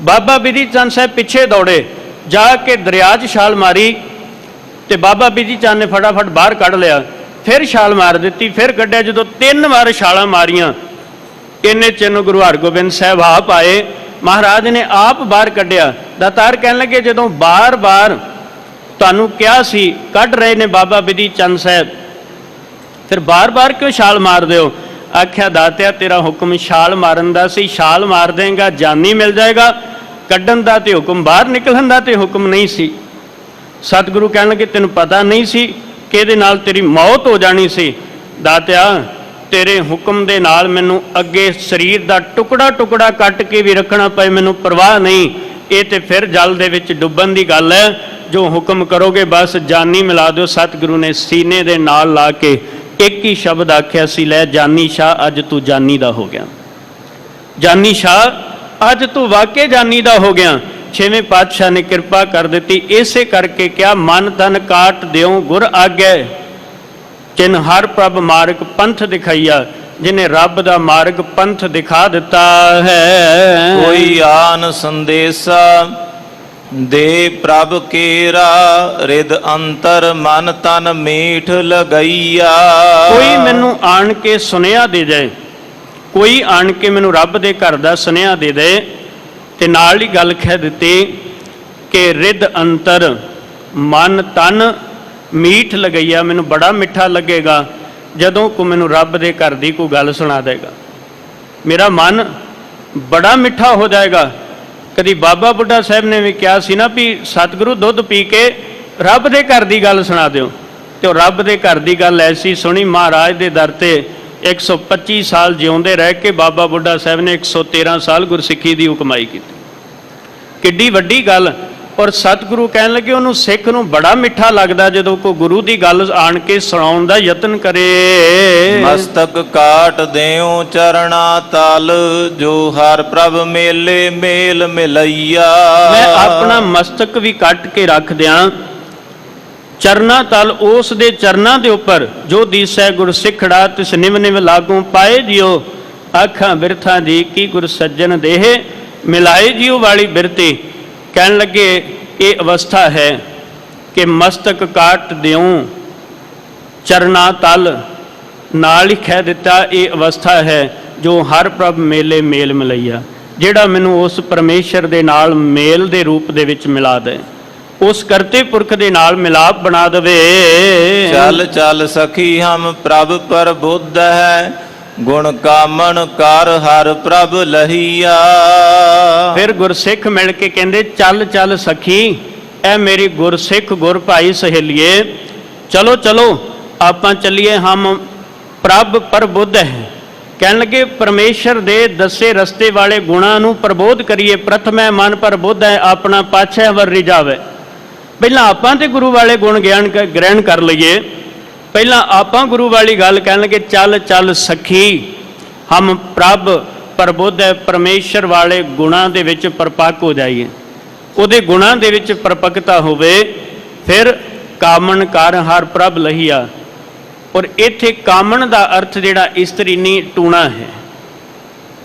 बाबा बिधि चंद साहब पिछे दौड़े, जाके दरिया च छाल मारी ते बाबा बिधि चंद ने फटाफट बाहर कढ़ लिया। फिर छाल मार दी, फिर कढ़िया। जो 3 बार छालां मारियां इन्ने चिन्ह गुरु हरगोबिंद साहब आप आए, महाराज ने आप बाहर कढ़िया। दातार कहने लगे जो बार बार तुहानूं कहा सी कढ़ रहे ने बाबा बिधि चंद साहब, फिर बार बार क्यों छाल मार दो। आख्या दातिया तेरा हुक्म छाल मारन दा सी, छाल मार देगा जानी मिल जाएगा, कड्ढन दा ते हुक्म बाहर निकलन दा ते हुक्म नहीं सी। सतगुरु कहण लगे तेनू पता नहीं सी कि इहदे नाल तेरी मौत हो जानी सी। दातिया तेरे हुक्म दे नाल मैनू अगे शरीर दा टुकड़ा टुकड़ा कट के भी रखना पए मैनू परवाह नहीं। ये तो फिर जल दे विच डुब्बन दी गल है। जो हुक्म करोगे बस जानी मिला दो। सतगुरु ने सीने दे नाल ला के एक ही शब्द आख्या सी, लै जानी शाह अज तू जानी दा हो गया। जानी शाह अज तू वाकई जानी दा हो गया। 6वें पातशाह ने कृपा कर दी। इसे करके क्या मन तन काट द्यों गुर आगे, जिन हर प्रभ मार्ग पंथ दिखाइया। जिन्हें रब दा मार्ग पंथ दिखा दिता है। कोई आन संदेशा दे प्रभ केरा, रिद अंतर मन तन मीठ लगैया। कोई मैनू आन के सुनिया दे जाए, कोई आन के मैनू रब दे घर दा सुनिया दे दे ते नाल ही गल कह दी कि रिद अंतर मन तन मीठ लगैया। मैनू बड़ा मिठा लगेगा जदों को मैनू रब दे घर दी कोई गल सुना देगा। मेरा मन बड़ा मिठा हो जाएगा। कभी बाबा बुढ़ा साहब ने भी कहा सी ना भी सतगुरु दुध पी के रब दे घर की गल सुना दो। तो रब दे घर की गल ऐसी सुनी, महाराज दे दर ते 125 साल जिउंदे रह के बाबा बुढ़ा साहब ने 113 साल गुरसिੱਖੀ की कमाई की। किड्डी वड्डी गल। ਔਰ ਸਤਿਗੁਰੂ ਕਹਿਣ ਲੱਗੇ ਉਹਨੂੰ ਸਿੱਖ ਨੂੰ ਬੜਾ ਮਿੱਠਾ ਲੱਗਦਾ ਜਦੋਂ ਕੋਈ ਗੁਰੂ ਦੀ ਗੱਲ ਆਣ ਕੇ ਸੁਣਾਉਣ ਦਾ ਯਤਨ ਕਰੇ। ਮਸਤਕ ਕਾਟ ਦਿਓ ਚਰਣਾ ਤਲ, ਜੋ ਹਰ ਪ੍ਰਭ ਮੇਲੇ ਮੇਲ ਮਿਲਈਆ। ਮੈਂ ਆਪਣਾ ਮਸਤਕ ਵੀ ਕੱਟ ਕੇ ਰੱਖ ਦਿਆਂ ਚਰਨਾ ਤਲ, ਉਸ ਦੇ ਚਰਨਾਂ ਦੇ ਉੱਪਰ ਜੋ ਦੀਸੈ ਗੁਰ ਸਿੱਖੜਾ, ਤਿਸ ਨਿਵ ਨਿਵ ਲਾਗੂ ਪਾਏ ਜਿਉ, ਆਖਾਂ ਬਿਰਥਾ ਜੀ ਕੀ ਗੁਰ ਸੱਜਣ ਦੇਹ ਮਿਲਾਏ ਜਿਉ ਵਾਲੀ ਬਿਰਤੀ। ਕਹਿਣ ਲੱਗੇ ਇਹ ਅਵਸਥਾ ਹੈ ਕਿ ਮਸਤਕ ਕਾਟ ਦਿਉ ਚਰਨਾ ਤਲ, ਨਾਲ ਹੀ ਕਹਿ ਦਿੱਤਾ ਇਹ ਅਵਸਥਾ ਹੈ ਜੋ ਹਰ ਪ੍ਰਭ ਮੇਲੇ ਮੇਲ ਮਿਲਈਆ, ਜਿਹੜਾ ਮੈਨੂੰ ਉਸ ਪਰਮੇਸ਼ਰ ਦੇ ਨਾਲ ਮੇਲ ਦੇ ਰੂਪ ਦੇ ਵਿੱਚ ਮਿਲਾ ਦੇ, ਉਸ ਕਰਤੇ ਪੁਰਖ ਦੇ ਨਾਲ ਮਿਲਾਪ ਬਣਾ ਦੇਵੇ। ਚੱਲ ਚੱਲ ਸਖੀ ਹਮ ਪ੍ਰਭ ਪਰ ਬੁੱਧ ਹੈ, ਗੁਣ ਕਾਮਣ ਕਰ ਹਰ ਪ੍ਰਭ ਲਹੀਆ। ਫਿਰ ਗੁਰਸਿੱਖ ਮਿਲ ਕੇ ਕਹਿੰਦੇ ਚੱਲ ਚੱਲ ਸਖੀ, ਐ ਮੇਰੀ ਗੁਰਸਿੱਖ ਗੁਰ ਭਾਈ ਸਹੇਲੀਏ, ਚਲੋ ਚਲੋ ਆਪਾਂ ਚੱਲੀਏ, ਹਮ ਪ੍ਰਭ ਪਰ ਬੁੱਧ ਹੈ। ਕਹਿਣ ਲੱਗੇ ਪਰਮੇਸ਼ਰ ਦੇ ਦੱਸੇ ਰਸਤੇ ਵਾਲੇ ਗੁਣਾਂ ਨੂੰ ਪ੍ਰਬੋਧ ਕਰੀਏ। ਪ੍ਰਥਮੈ ਮਨ ਪਰ ਬੁੱਧ ਹੈ, ਆਪਣਾ ਪਾਛੈ ਵਰ ਰਿਜਾਵੇ। ਪਹਿਲਾਂ ਆਪਾਂ ਤੇ ਗੁਰੂ ਵਾਲੇ ਗੁਣ ਗਿਆਨ ਗ੍ਰਹਿਣ ਕਰ ਲਈਏ, ਪਹਿਲਾਂ ਆਪਾਂ ਗੁਰੂ ਵਾਲੀ ਗੱਲ ਕਹਿਣ ਲੱਗੇ ਚੱਲ ਚੱਲ ਸਖੀ ਹਮ ਪ੍ਰਭ ਪ੍ਰਬੁੱਧ ਹੈ, ਪਰਮੇਸ਼ਰ ਵਾਲੇ ਗੁਣਾਂ ਦੇ ਵਿੱਚ ਪਰਪੱਕ ਹੋ ਜਾਈਏ, ਉਹਦੇ ਗੁਣਾਂ ਦੇ ਵਿੱਚ ਪਰਪੱਕਤਾ ਹੋਵੇ। ਫਿਰ ਕਾਮਣ ਕਰ ਹਰ ਪ੍ਰਭ ਲਹੀਆ। ਔਰ ਇੱਥੇ ਕਾਮਣ ਦਾ ਅਰਥ ਜਿਹੜਾ ਇਸਤਰੀਨੀ ਟੂਣਾ ਹੈ,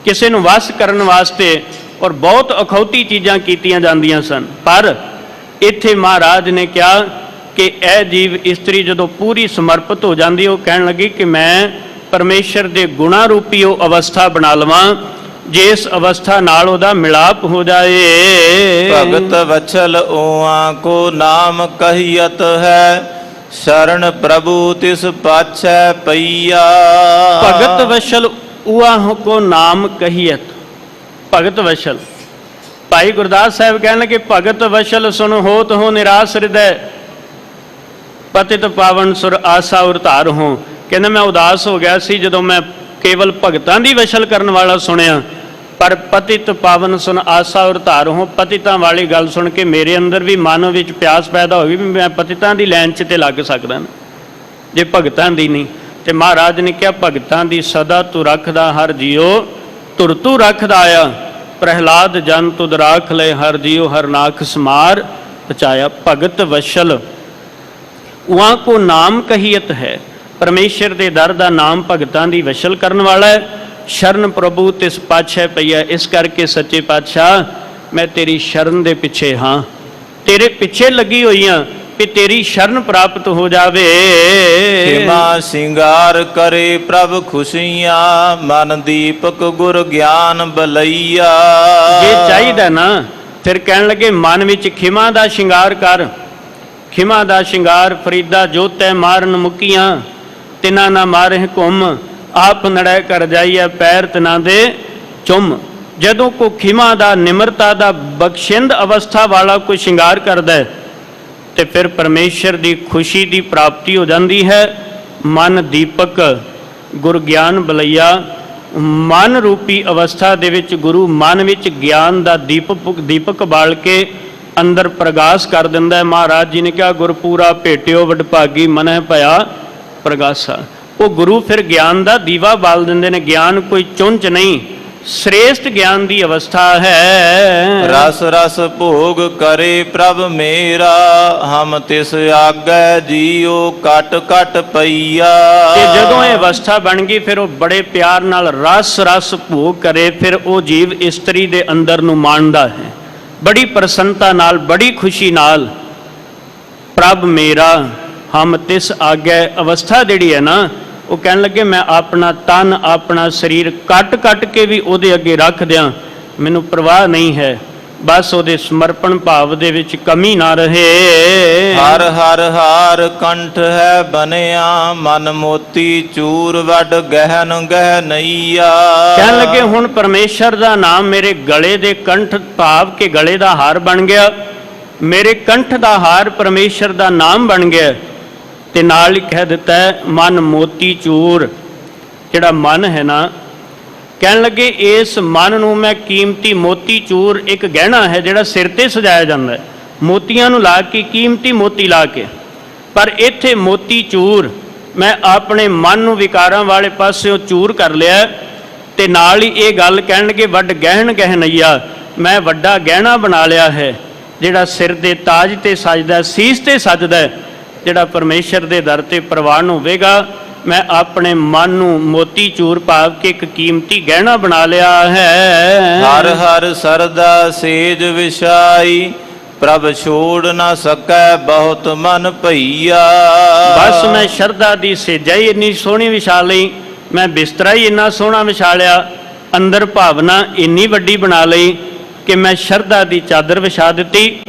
ਕਿਸੇ ਨੂੰ ਵਸ ਕਰਨ ਵਾਸਤੇ ਔਰ ਬਹੁਤ ਅਖੌਤੀ ਚੀਜ਼ਾਂ ਕੀਤੀਆਂ ਜਾਂਦੀਆਂ ਸਨ, ਪਰ ਇੱਥੇ ਮਹਾਰਾਜ ਨੇ ਕਿਹਾ ਕਿ ਇਹ ਜੀਵ ਇਸਤਰੀ ਜਦੋਂ ਪੂਰੀ ਸਮਰਪਿਤ ਹੋ ਜਾਂਦੀ, ਉਹ ਕਹਿਣ ਲੱਗੀ ਕਿ ਮੈਂ ਪਰਮੇਸ਼ਰ ਦੇ ਗੁਣਾ ਰੂਪੀ ਉਹ ਅਵਸਥਾ ਬਣਾ ਲਵਾਂ ਜਿਸ ਅਵਸਥਾ ਨਾਲ ਉਹਦਾ ਮਿਲਾਪ ਹੋ ਜਾਏ। ਭਗਤ ਵਛਲ ਓਆਂ ਕੋ ਨਾਮ ਕਹੀਅਤ ਹੈ, ਸ਼ਰਨ ਪ੍ਰਭੂ ਤਿਸ ਪਾਛੈ ਪਈਆ। ਭਗਤ ਵਸ਼ਲ ਉਆ ਕੋ ਨਾਮ ਕਹੀਅਤ, ਭਗਤ ਵਸ਼ਲ ਭਾਈ ਗੁਰਦਾਸ ਸਾਹਿਬ ਕਹਿਣ ਲੱਗੇ ਭਗਤ ਵਸ਼ਲ ਸੁਨ ਹੋਤ ਹੋ ਨਿਰਾਸ ਹਿਰਦੈ, ਪਤਿਤ ਪਾਵਨ ਸੁਰ ਆਸਾ ਉਰ ਧਾਰ ਹੋ। ਕਹਿੰਦਾ ਮੈਂ ਉਦਾਸ ਹੋ ਗਿਆ ਸੀ ਜਦੋਂ ਮੈਂ ਕੇਵਲ ਭਗਤਾਂ ਦੀ ਵਸ਼ਲ ਕਰਨ ਵਾਲਾ ਸੁਣਿਆ, ਪਰ ਪਤਿਤ ਪਾਵਨ ਸੁਨ ਆਸਾ ਉਰ ਧਾਰ ਹੋ, ਪਤਿਤਾਂ ਵਾਲੀ ਗੱਲ ਸੁਣ ਕੇ ਮੇਰੇ ਅੰਦਰ ਵੀ ਮਨ ਵਿੱਚ ਪਿਆਸ ਪੈਦਾ ਹੋ ਗਈ ਵੀ ਮੈਂ ਪਤਿਤਾਂ ਦੀ ਲਾਈਨ 'ਚ ਤੇ ਲੱਗ ਸਕਦਾ ਨਾ, ਜੇ ਭਗਤਾਂ ਦੀ ਨਹੀਂ। ਤੇ ਮਹਾਰਾਜ ਨੇ ਕਿਹਾ ਭਗਤਾਂ ਦੀ ਸਦਾ ਤੂੰ ਰੱਖਦਾ ਹਰ ਜੀਓ, ਧੁਰ ਤੂੰ ਰੱਖਦਾ ਆ, ਪ੍ਰਹਿਲਾਦ ਜਨ ਤੁਧ ਰਾਖ ਲੈ ਹਰ ਜੀਓ, ਹਰ ਨਾਖ ਸਮਾਰ ਪਚਾਇਆ। ਭਗਤ ਵਸ਼ਲ ਉਹਾਂ ਕੋ ਨਾਮ ਕਹੀਅਤ ਹੈ, ਪਰਮੇਸ਼ਰ ਦੇ ਦਰ ਦਾ ਨਾਮ ਭਗਤਾਂ ਦੀ ਵਸ਼ਲ ਕਰਨ ਵਾਲਾ ਹੈ। ਸ਼ਰਨ ਪ੍ਰਭੂ ਤਿਸ ਪਾਛੈ ਪਈਆ, ਇਸ ਕਰਕੇ ਸੱਚੇ ਪਾਤਸ਼ਾਹ ਮੈਂ ਤੇਰੀ ਸ਼ਰਨ ਦੇ ਪਿੱਛੇ ਹਾਂ, ਤੇਰੇ ਪਿੱਛੇ ਲੱਗੀ ਹੋਈਆਂ ਕਿ ਤੇਰੀ ਸ਼ਰਨ ਪ੍ਰਾਪਤ ਹੋ ਜਾਵੇ। ਖਿਮਾ ਸਿੰਗਾਰ ਕਰੇ ਪ੍ਰਭ ਖੁਸ਼ੀਆਂ, ਮਨ ਦੀਪਕ ਗੁਰ ਗਿਆਨ ਬਲਈਆ। ਜੇ ਚਾਹੀਦਾ ਨਾ, ਫਿਰ ਕਹਿਣ ਲੱਗੇ ਮਨ ਵਿੱਚ ਖਿਮਾ ਦਾ ਸ਼ਿੰਗਾਰ ਕਰ, ਖਿਮਾ ਦਾ ਸ਼ਿੰਗਾਰ ਫਰੀਦਾ ਜੋਤੈ ਮਾਰਨ ਮੁਕੀਆਂ, ਤਿਨਾ ਨਾ ਮਾਰੇ ਘੁੰਮ, ਆਪ ਨੜੈ ਕਰ ਜਾਈਐ ਪੈਰ ਤਿਨਾ ਦੇ ਚੁੰਮ। ਜਦੋਂ ਕੋ ਖਿਮਾ ਦਾ ਨਿਮਰਤਾ ਦਾ ਬਖਸ਼ਿੰਦ ਅਵਸਥਾ ਵਾਲਾ ਕੋਈ ਸ਼ਿੰਗਾਰ ਕਰਦਾ ਹੈ ਤੇ ਫਿਰ ਪਰਮੇਸ਼ਰ ਦੀ ਖੁਸ਼ੀ ਦੀ ਪ੍ਰਾਪਤੀ ਹੋ ਜਾਂਦੀ ਹੈ। ਮਨ ਦੀਪਕ ਗੁਰ ਗਿਆਨ ਬਲਈਆ, ਮਨ ਰੂਪੀ ਅਵਸਥਾ ਦੇ ਵਿੱਚ ਗੁਰੂ ਮਨ ਵਿੱਚ ਗਿਆਨ ਦਾ ਦੀਪਕ ਬਾਲ ਕੇ ਅੰਦਰ ਪ੍ਰਗਾਸ ਕਰ ਦਿੰਦਾ ਹੈ। ਮਹਾਰਾਜ ਜੀ ਨੇ ਕਿਹਾ ਗੁਰਪੂਰਾ ਭੇਟਿਓ ਵਡਭਾਗੀ ਮਨਹਿ ਭਇਆ ਪ੍ਰਗਾਸਾ। ਉਹ ਗੁਰੂ ਫਿਰ ਗਿਆਨ ਦਾ ਦੀਵਾ ਬਾਲ ਦਿੰਦੇ ਨੇ। ਗਿਆਨ ਕੋਈ ਚੁੰਝ ਨਹੀਂ, श्रेष्ठ ज्ञान की अवस्था है। रस रस भोग करे प्रभ मेरा, हम तिस आगे जियो कट कट पईया। जदों ये अवस्था बन गई फिर वो बड़े प्यार नाल रस रस भोग करे, फिर वो जीव इस्त्री दे अंदर नूं माणदा है, बड़ी प्रसन्नता नाल, बड़ी खुशी नाल। प्रभ मेरा हम तिस आगे अवस्था जिहड़ी है ना, वो कहने लगे मैं अपना तन अपना शरीर कट कट के भी उहदे अगे रख दियां, मैनूं परवाह नहीं है, बस उहदे समर्पण भाव दे विच कमी ना रहे। हर हर हार कंठ है बनिया, मन मोती चूर वड गहन गहनैया। कहने लगे हुण परमेश्वर दा नाम मेरे गले दे कंठ भाव के गले दा हार बन गया, मेरे कंठ दा हार परमेश्वर दा नाम बन गया। ते नाल ही कह दिता है मन मोती चूर, जिहड़ा मन है ना, कहने लगे इस मन नूं मैं कीमती मोती चूर, एक गहना है जिहड़ा सिर ते सजाया जाता है, ਮੋਤੀਆਂ ਨੂੰ ਲਾ ਕੇ, ਕੀਮਤੀ ਮੋਤੀ ਲਾ ਕੇ, ਪਰ ਇੱਥੇ ਮੋਤੀ ਚੂਰ ਮੈਂ ਆਪਣੇ ਮਨ ਨੂੰ ਵਿਕਾਰਾਂ ਵਾਲੇ ਪਾਸਿਓਂ ਚੂਰ ਕਰ ਲਿਆ। ਤੇ ਨਾਲ ਹੀ ਇਹ ਗੱਲ ਕਹਿਣਗੇ ਵੱਡ ਗਹਿਣ ਗਹਿਣਈਆ, ਮੈਂ ਵੱਡਾ ਗਹਿਣਾ ਬਣਾ ਲਿਆ ਹੈ ਜਿਹੜਾ ਸਿਰ ਦੇ ਤਾਜ ਤੇ ਸਜਦਾ, ਸੀਸ ਤੇ ਸਜਦਾ, ਜਿਹੜਾ ਪਰਮੇਸ਼ਰ ਦੇ ਦਰ ਤੇ ਪ੍ਰਵਾਨ ਹੋਵੇਗਾ। ਮੈਂ ਆਪਣੇ ਮਨ ਨੂੰ ਮੋਤੀ ਚੂਰ ਭਾਵ ਕੇ ਇੱਕ ਕੀਮਤੀ ਗਹਿਣਾ ਬਣਾ ਲਿਆ ਹੈ। ਹਰ ਹਰ ਸਰਦਾ ਸੇਜ ਵਿਛਾਈ, ਪ੍ਰਭ ਛੋੜ ਨਾ ਸਕੈ ਬਹੁਤ ਮਨ ਭਈਆ। ਬਸ ਮੈਂ ਸ਼ਰਧਾ ਦੀ ਸੇਜਾ ਹੀ ਇੰਨੀ ਸੋਹਣੀ ਵਿਛਾ ਲਈ, ਮੈਂ ਬਿਸਤਰਾ ਹੀ ਇੰਨਾ ਸੋਹਣਾ ਵਿਛਾ ਲਿਆ, ਅੰਦਰ ਭਾਵਨਾ ਇੰਨੀ ਵੱਡੀ ਬਣਾ ਲਈ ਕਿ ਮੈਂ ਸ਼ਰਧਾ ਦੀ ਚਾਦਰ ਵਿਛਾ ਦਿੱਤੀ।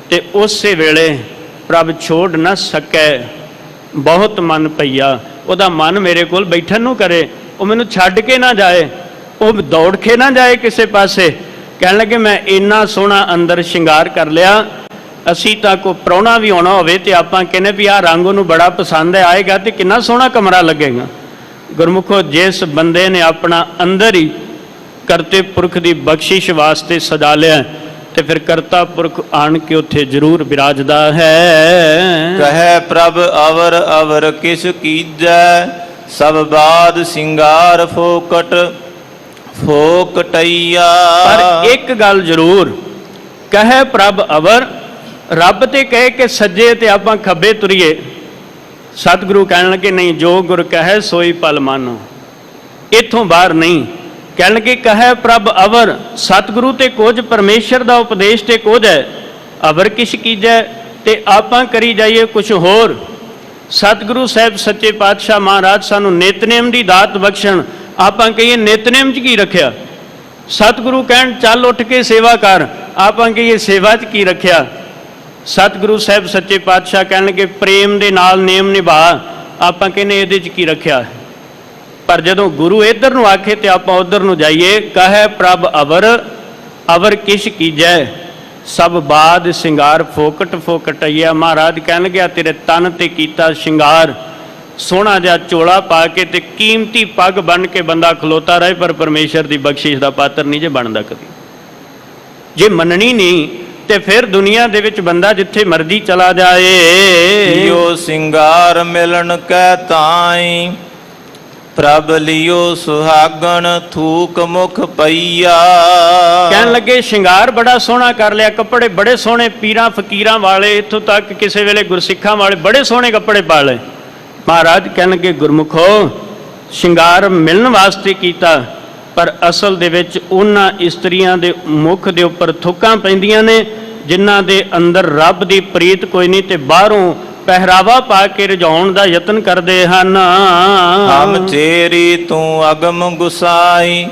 ਤੇ ਉਸੇ ਵੇਲੇ ਪ੍ਰਭ ਛੋੜ ਨਾ ਸਕੈ ਬਹੁਤ ਮਨ ਪਈਆ, ਉਹਦਾ ਮਨ ਮੇਰੇ ਕੋਲ ਬੈਠਣ ਨੂੰ ਕਰੇ, ਉਹ ਮੈਨੂੰ ਛੱਡ ਕੇ ਨਾ ਜਾਏ, ਉਹ ਦੌੜ ਕੇ ਨਾ ਜਾਏ ਕਿਸੇ ਪਾਸੇ। ਕਹਿਣ ਲੱਗੇ ਮੈਂ ਇੰਨਾ ਸੋਹਣਾ ਅੰਦਰ ਸ਼ਿੰਗਾਰ ਕਰ ਲਿਆ। ਅਸੀਂ ਤਾਂ ਕੋਈ ਪ੍ਰਾਹੁਣਾ ਵੀ ਆਉਣਾ ਹੋਵੇ ਤੇ ਆਪਾਂ ਕਹਿੰਦੇ ਵੀ ਆਹ ਰੰਗ ਉਹਨੂੰ ਬੜਾ ਪਸੰਦ ਹੈ, ਆਏਗਾ ਤੇ ਕਿੰਨਾ ਸੋਹਣਾ ਕਮਰਾ ਲੱਗੇਗਾ। ਗੁਰਮੁਖੋ, ਜਿਸ ਬੰਦੇ ਨੇ ਆਪਣਾ ਅੰਦਰ ਹੀ ਕਰਤੇ ਪੁਰਖ ਦੀ ਬਖਸ਼ਿਸ਼ ਵਾਸਤੇ ਸਜਾ ਲਿਆ ਤੇ ਫਿਰ ਕਰਤਾ ਪੁਰਖ ਆਣ ਕੇ ਉੱਥੇ ਜ਼ਰੂਰ ਵਿਰਾਜਦਾ ਹੈ। ਕਹੈ ਪ੍ਰਭ ਅਵਰ ਅਵਰ ਕਿਛ ਕੀਜੈ, ਸਭ ਬਾਦ ਸਿੰਗਾਰ ਫੋਕਟ ਫੋਕਟਈਆ। ਪਰ ਇੱਕ ਗੱਲ ਜ਼ਰੂਰ, ਕਹੈ ਪ੍ਰਭ ਅਵਰ, ਰੱਬ ਤੇ ਕਹੇ ਕਿ ਸੱਜੇ ਤੇ ਆਪਾਂ ਖੱਬੇ ਤੁਰੀਏ। ਸਤਿਗੁਰੂ ਕਹਿਣ ਲੱਗੇ ਨਹੀਂ, ਜੋ ਗੁਰ ਕਹੈ ਸੋਈ ਪਲ ਮਾਨੋ, ਇੱਥੋਂ ਬਾਹਰ ਨਹੀਂ। ਕਹਿਣ ਲੱਗੇ ਕਹੈ ਪ੍ਰਭ ਅਵਰ, ਸਤਿਗੁਰੂ ਤੇ ਕੁਝ, ਪਰਮੇਸ਼ਰ ਦਾ ਉਪਦੇਸ਼ ਤੇ ਕੁਝ ਹੈ, ਅਵਰ ਕਿਛ ਕੀਜੈ, ਤੇ ਆਪਾਂ ਕਰੀ ਜਾਈਏ ਕੁਛ ਹੋਰ। ਸਤਿਗੁਰੂ ਸਾਹਿਬ ਸੱਚੇ ਪਾਤਸ਼ਾਹ ਮਹਾਰਾਜ ਸਾਨੂੰ ਨਿਤਨੇਮ ਦੀ ਦਾਤ ਬਖਸ਼ਣ, ਆਪਾਂ ਕਹੀਏ ਨਿਤਨੇਮ 'ਚ ਕੀ ਰੱਖਿਆ। ਸਤਿਗੁਰੂ ਕਹਿਣ ਚੱਲ ਉੱਠ ਕੇ ਸੇਵਾ ਕਰ, ਆਪਾਂ ਕਹੀਏ ਸੇਵਾ 'ਚ ਕੀ ਰੱਖਿਆ। ਸਤਿਗੁਰੂ ਸਾਹਿਬ ਸੱਚੇ ਪਾਤਸ਼ਾਹ ਕਹਿਣਗੇ ਪ੍ਰੇਮ ਦੇ ਨਾਲ ਨੇਮ ਨਿਭਾ, ਆਪਾਂ ਕਹਿੰਦੇ ਇਹਦੇ 'ਚ ਕੀ ਰੱਖਿਆ। ਪਰ ਜਦੋਂ ਗੁਰੂ ਇੱਧਰ ਨੂੰ ਆਖੇ ਤੇ ਆਪਾਂ ਉੱਧਰ ਨੂੰ ਜਾਈਏ। ਕਹੈ ਪ੍ਰਭ ਅਵਰ ਅਵਰ ਕਿਛ ਕੀਜੈ, ਸਭ ਬਾਦ ਸਿੰਗਾਰ ਫੋਕਟ ਫੋਕਟਈਆ। ਮਹਾਰਾਜ ਕਹਿਣ ਗਿਆ ਤੇਰੇ ਤਨ ਤੇ ਕੀਤਾ ਸ਼ਿੰਗਾਰ, ਸੋਹਣਾ ਜਿਹਾ ਚੋਲਾ ਪਾ ਕੇ ਤੇ ਕੀਮਤੀ ਪੱਗ ਬੰਨ ਕੇ ਬੰਦਾ ਖਲੋਤਾ ਰਹੇ, ਪਰ ਪਰਮੇਸ਼ਰ ਦੀ ਬਖਸ਼ਿਸ਼ ਦਾ ਪਾਤਰ ਨਹੀਂ ਜੇ ਬਣਦਾ ਕਦੀ। ਜੇ ਮੰਨਣੀ ਨਹੀਂ ਤੇ ਫਿਰ ਦੁਨੀਆ ਦੇ ਵਿੱਚ ਬੰਦਾ ਜਿੱਥੇ ਮਰਜ਼ੀ ਚਲਾ ਜਾਏ। ਲਿਓ ਸਿੰਗਾਰ ਮਿਲਣ ਕੈ ਤਾਈ, ਪ੍ਰਭ ਲਿਓ ਸੁਹਾਗਣ ਥੂਕ ਮੁਖ ਪਈਆ। ਕਹਿਣ ਲੱਗੇ ਸ਼ਿੰਗਾਰ ਬੜਾ ਸੋਹਣਾ ਕਰ ਲਿਆ, ਕੱਪੜੇ ਬੜੇ ਸੋਹਣੇ, ਪੀਰਾਂ ਫਕੀਰਾਂ ਵਾਲੇ, ਇੱਥੋਂ ਤੱਕ ਕਿਸੇ ਵੇਲੇ ਗੁਰਸਿੱਖਾਂ ਵਾਲੇ ਬੜੇ ਸੋਹਣੇ ਕੱਪੜੇ ਪਾ ਲਏ। ਮਹਾਰਾਜ ਕਹਿਣ ਲੱਗੇ ਗੁਰਮੁਖੋ, ਸ਼ਿੰਗਾਰ ਮਿਲਣ ਵਾਸਤੇ ਕੀਤਾ, ਪਰ ਅਸਲ ਦੇ ਵਿੱਚ ਉਹਨਾਂ ਇਸਤਰੀਆਂ ਦੇ ਮੁਖ ਦੇ ਉੱਪਰ ਥੁੱਕਾਂ ਪੈਂਦੀਆਂ ਨੇ ਜਿਨ੍ਹਾਂ ਦੇ ਅੰਦਰ ਰੱਬ ਦੀ ਪ੍ਰੀਤ ਕੋਈ ਨਹੀਂ, ਤੇ ਬਾਹਰੋਂ ਪਹਿਰਾਵਾ ਪਾ ਕੇ ਰਜਾਉਣ ਦਾ ਯਤਨ ਕਰਦੇ ਹਨ। ਹਮ ਤੇਰੀ ਤੂੰ ਅਗਮ ਗੁਸਾਈ,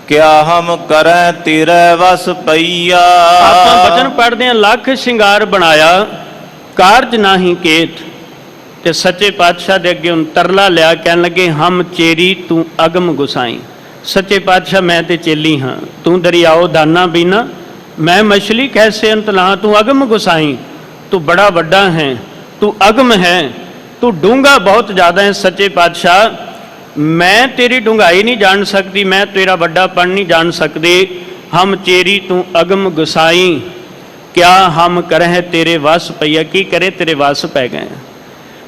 ਕਿਆ ਹਮ ਕਰੈ ਤੇਰੇ ਵਸ ਪਈਆ। ਆਪਾਂ ਬਚਨ ਪੜ੍ਹਦੇ ਹਾਂ, ਲੱਖ ਸ਼ਿੰਗਾਰ ਬਣਾਇਆ ਕਾਰਜ ਨਾਹੀ ਕੇਤ। ਤੇ ਸੱਚੇ ਪਾਤਸ਼ਾਹ ਦੇ ਅੱਗੇ ਹੁਣ ਤਰਲਾ ਲਿਆ, ਕਹਿਣ ਲੱਗੇ ਹਮ ਚੇਰੀ ਤੂੰ ਅਗਮ ਗੁਸਾਈ। ਸੱਚੇ ਪਾਤਸ਼ਾਹ ਮੈਂ ਤੇ ਚੇਲੀ ਹਾਂ, ਤੂੰ ਦਰਿਆਓ ਦਾਨਾ ਬੀਨਾ, ਮੈਂ ਮਛਲੀ ਕੈਸੇ ਅੰਤ ਲਾਂ, ਤੂੰ ਅਗਮ ਗੁਸਾਈ, ਤੂੰ ਬੜਾ ਵੱਡਾ ਹੈ, ਤੂੰ ਅਗਮ ਹੈ, ਤੂੰ ਡੂੰਘਾ ਬਹੁਤ ਜ਼ਿਆਦਾ ਹੈ। ਸੱਚੇ ਪਾਤਸ਼ਾਹ ਮੈਂ ਤੇਰੀ ਡੂੰਘਾਈ ਨਹੀਂ ਜਾਣ ਸਕਦੀ, ਮੈਂ ਤੇਰਾ ਵੱਡਾਪਣ ਨਹੀਂ ਜਾਣ ਸਕਦੀ। ਹਮ ਚੇਰੀ ਤੂੰ ਅਗਮ ਗੁਸਾਈ, ਕਿਆ ਹਮ ਕਰਹਿ ਤੇਰੇ ਵਸ ਪਈਆ, ਕੀ ਕਰੇ ਤੇਰੇ ਵਸ ਪੈ ਗਏ।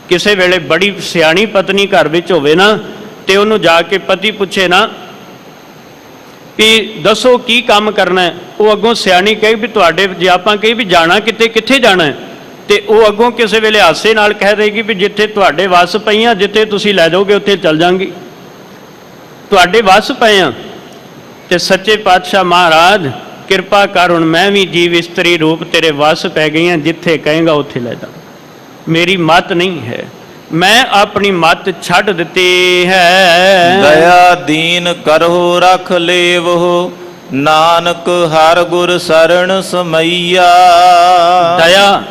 ਕਿਸੇ ਵੇਲੇ ਬੜੀ ਸਿਆਣੀ ਪਤਨੀ ਘਰ ਵਿੱਚ ਹੋਵੇ ਨਾ, ਤੇ ਉਹਨੂੰ ਜਾ ਕੇ ਪਤੀ ਪੁੱਛੇ ਨਾ ਵੀ ਦੱਸੋ ਕੀ ਕੰਮ ਕਰਨਾ ਹੈ, ਉਹ ਅੱਗੋਂ ਸਿਆਣੀ ਕਹੇ ਵੀ ਤੁਹਾਡੇ, ਜੇ ਆਪਾਂ ਕਹੀ ਵੀ ਜਾਣਾ ਕਿਤੇ, ਕਿੱਥੇ ਜਾਣਾ ਹੈ, ਤੇ ਉਹ ਅੱਗੋਂ ਕਿਸੇ ਵੇਲੇ ਹਾਸੇ ਨਾਲ ਕਹਿ ਦੇਗੀ ਵੀ ਜਿੱਥੇ ਤੁਹਾਡੇ ਵਸ ਪਈਆਂ, ਜਿੱਥੇ ਤੁਸੀਂ ਲੈ ਜਾਓਗੇ ਉੱਥੇ ਚੱਲ ਜਾਵਾਂਗੀ, ਤੁਹਾਡੇ ਵਸ ਪਏ ਆ। ਤੇ ਸੱਚੇ ਪਾਤਸ਼ਾਹ ਮਹਾਰਾਜ ਕਿਰਪਾ ਕਰ, ਹੁਣ ਮੈਂ ਵੀ ਜੀਵ ਇਸਤਰੀ ਰੂਪ ਤੇਰੇ ਵਸ ਪੈ ਗਈਆਂ, ਜਿੱਥੇ ਕਹੇਗਾ ਉੱਥੇ ਲੈ ਜਾ। ਮੇਰੀ ਮੱਤ ਨਹੀਂ ਹੈ, ਮੈਂ ਆਪਣੀ ਮੱਤ ਛੱਡ ਦਿੱਤੀ ਹੈ। ਦਇਆ ਦੀਨ ਕਰਹੁ ਰਖ ਲੇਵਹੁ, ਨਾਨਕ ਹਰ ਗੁਰ ਸਰਣ ਸਮਈਆ। ਦਇਆ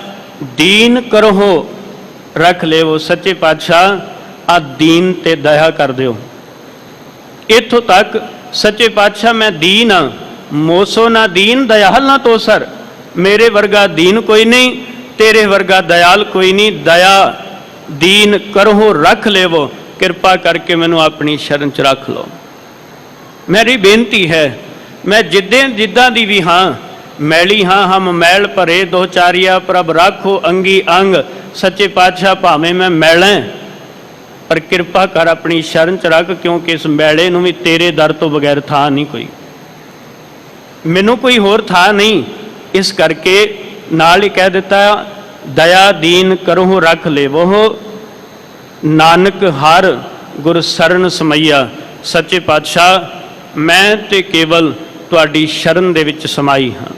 ਦੀਨ ਕਰਹੁ ਰਖ ਲੇਵੋ। ਸੱਚੇ ਪਾਤਸ਼ਾਹ ਆ ਦੀਨ ਤੇ ਦਇਆ ਕਰ ਦਿਓ। ਇੱਥੋਂ ਤੱਕ ਸੱਚੇ ਪਾਤਸ਼ਾਹ ਮੈਂ ਦੀਨ ਹਾਂ, ਮੋਸੋ ਨਾ ਦੀਨ ਦਇਆਲ ਨਾ ਤੋਸਰ, ਮੇਰੇ ਵਰਗਾ ਦੀਨ ਕੋਈ ਨਹੀਂ, ਤੇਰੇ ਵਰਗਾ ਦਇਆਲ ਕੋਈ ਨਹੀਂ। ਦਇਆ ਦੀਨ ਕਰਹੁ ਰਖ ਲੇਵੋ, ਕਿਰਪਾ ਕਰਕੇ ਮੈਨੂੰ ਆਪਣੀ ਸ਼ਰਨ 'ਚ ਰੱਖ ਲਓ। ਮੇਰੀ ਬੇਨਤੀ ਹੈ, ਮੈਂ ਜਿੱਦਾਂ ਦੀ ਵੀ ਹਾਂ, मैली हाँ हम मैल भरे दो चारिया प्रभ राखो अंगी अंग। सच्चे पातशाह भावें मैं मैलें पर किरपा कर अपनी शरण च रख, क्योंकि इस मैले नूं भी तेरे दर तो बगैर था नहीं कोई, मैनू कोई होर था नहीं। इस करके नाल ही कह दिता दया दीन करो रख लेवो नानक हर गुर शरण समैया। सच्चे पातशाह मैं ते केवल तुहाडी शरण दे विच समाई हाँ।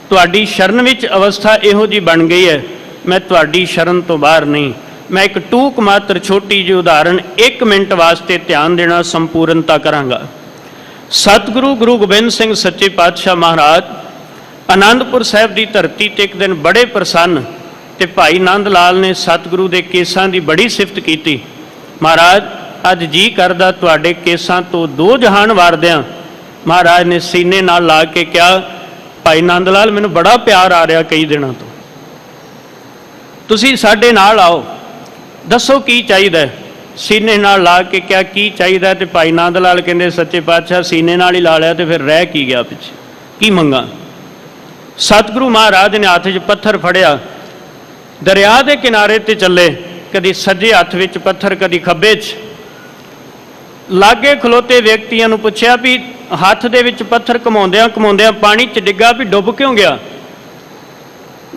तुहाडी शरण विच अवस्था इहो जी बन गई है, मैं तुहाडी शरण तो बाहर नहीं। मैं एक टूक मात्र छोटी जी उदाहरण 1 मिनट वास्ते ध्यान देना संपूर्णता करांगा। सतगुरु गुरु गोबिंद सिंह सच्चे पातशाह महाराज आनंदपुर साहिब की धरती ते एक दिन बड़े प्रसन्न ते भाई नंद लाल ने सतगुरु के केसां की बड़ी सिफत की। महाराज अज जी करदा तुहाडे केसां तो 2 जहान वार दियां। महाराज ने सीने नाल ला के कहा भाई नंद लाल मैनूं बड़ा प्यार आ रहा कई दिनों तो, तुसीं साडे नाल आओ, दसो की चाहिए। सीने नाल ला के क्या की चाहिए, तो भाई नंद लाल कहते सच्चे पातशाह सीने नाल ही ला लिया तो फिर रह की गया पिछे, की मंगा। सतगुरु महाराज ने हाथ च पत्थर फड़िया, दरिया के किनारे ते चले, कदी सज्जे हथ विच पत्थर कदी खब्बे च। लागे खलोते व्यक्तियों नूं पुछया भी हाथ दे विच पत्थर घुमाउंदियां घुमाउंदियां पानी च डिग्गा भी डुब क्यों गया।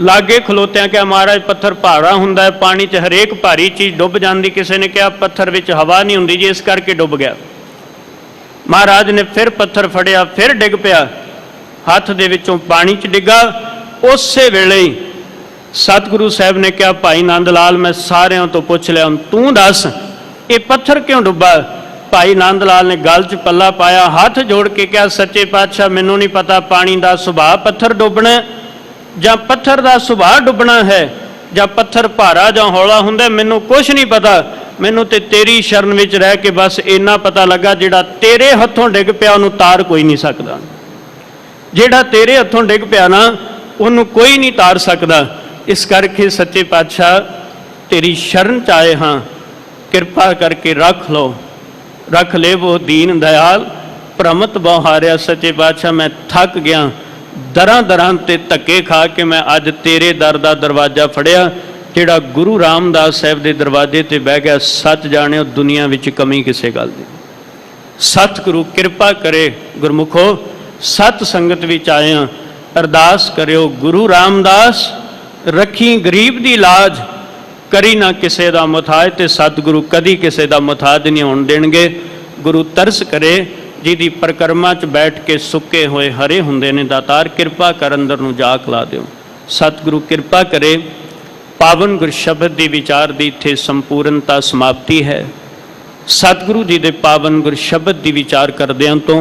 लागे खलोत्या क्या महाराज पत्थर भारा हुंदा है, पानी च हरेक भारी चीज़ डुब जाती। किसी ने कहा पत्थर विच हवा नहीं हुंदी जी इस करके डुब गया। महाराज ने फिर पत्थर फड़िया, फिर डिग पिया, हाथ दे विचों पानी च डिग्गा। उस वेले ही सतगुरु साहब ने कहा भाई नंद लाल मैं सारिਆਂ तो पुछ लिया, तू दस ये पत्थर क्यों डुब्बा। भाई नंद लाल ने गल च पल्ला पाया, हाथ जोड़ के कहा सच्चे पातशाह मैनू नहीं पता पानी का सुभाव पत्थर डुबना ਜਾਂ पत्थर का सुभाव डुबना है, ਜਾਂ पत्थर भारा ਜਾਂ हौला हुंदा, मैनू कुछ नहीं पता। मैनू तो तेरी शरण विच रह के बस इन्ना पता लगा जिहड़ा तेरे हथों डिग पिया उन्हूं तार कोई नहीं सकदा, जिहड़ा तेरे हथों डिग पिया ना उन्हूं कोई नहीं तार सकदा। इस करके सच्चे पातशाह तेरी शरण च आए हाँ, किरपा करके रख लो, रख ले वो दीन दयाल भ्रमत बहु हारिया। सच्चे पातशाह मैं थक गया, दरां दरां ते धक्के खा के मैं अज तेरे दर दा दरवाजा फड़िया, जिहड़ा गुरु रामदास साहब दे दरवाजे ते बह गया। सच जाणिओ दुनिया विच कमी किसे गल दी। सतगुरु किरपा करे गुरमुखो, सत संगत विच आए हां, अरदास करिओ गुरु रामदास रखी गरीब दी लाज, करी ना किसे दा मुथाज। ते सतगुरु कदी किसे दा मुथाज नहीं होण देणगे। गुरु तरस करे जिहदी परिक्रमा च बैठ के सुके होए हरे हुंदे ने। दातार किरपा कर अंदर नूं जाक ला दिओ। सतगुरु किरपा करे। पावन गुर शब्द दी विचार दी इत्थे संपूर्णता समाप्ति है। सतगुरु जी दे पावन गुर शब्द दी विचार करदिआं तो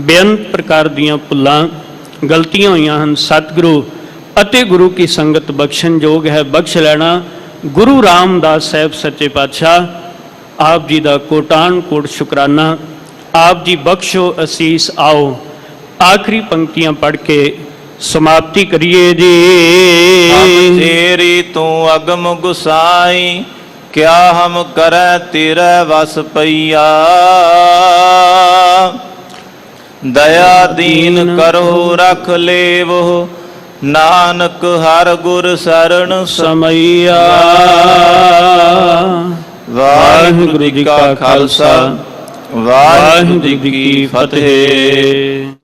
बेअंत प्रकार दीआं भुल्लां गलतियां होईआं हन। सतगुरु अते गुरु की संगत बख्शण योग है, बख्श लेना। गुरु रामदास साहब सच्चे पातशाह आप जी दा कोटान कोट शुकराना। आप जी बख्शो असीस। आओ आखिरी पंक्तियां पढ़ के समाप्ति करिए जी। तेरी तू अगम गुसाई, क्या हम करें तेरे वस पैया। दया दीन करो रख लेवो, नानक हर गुर शरण समैया। वाहिगुरु जी का खालसा, वाहिगुरु जी की फतेह।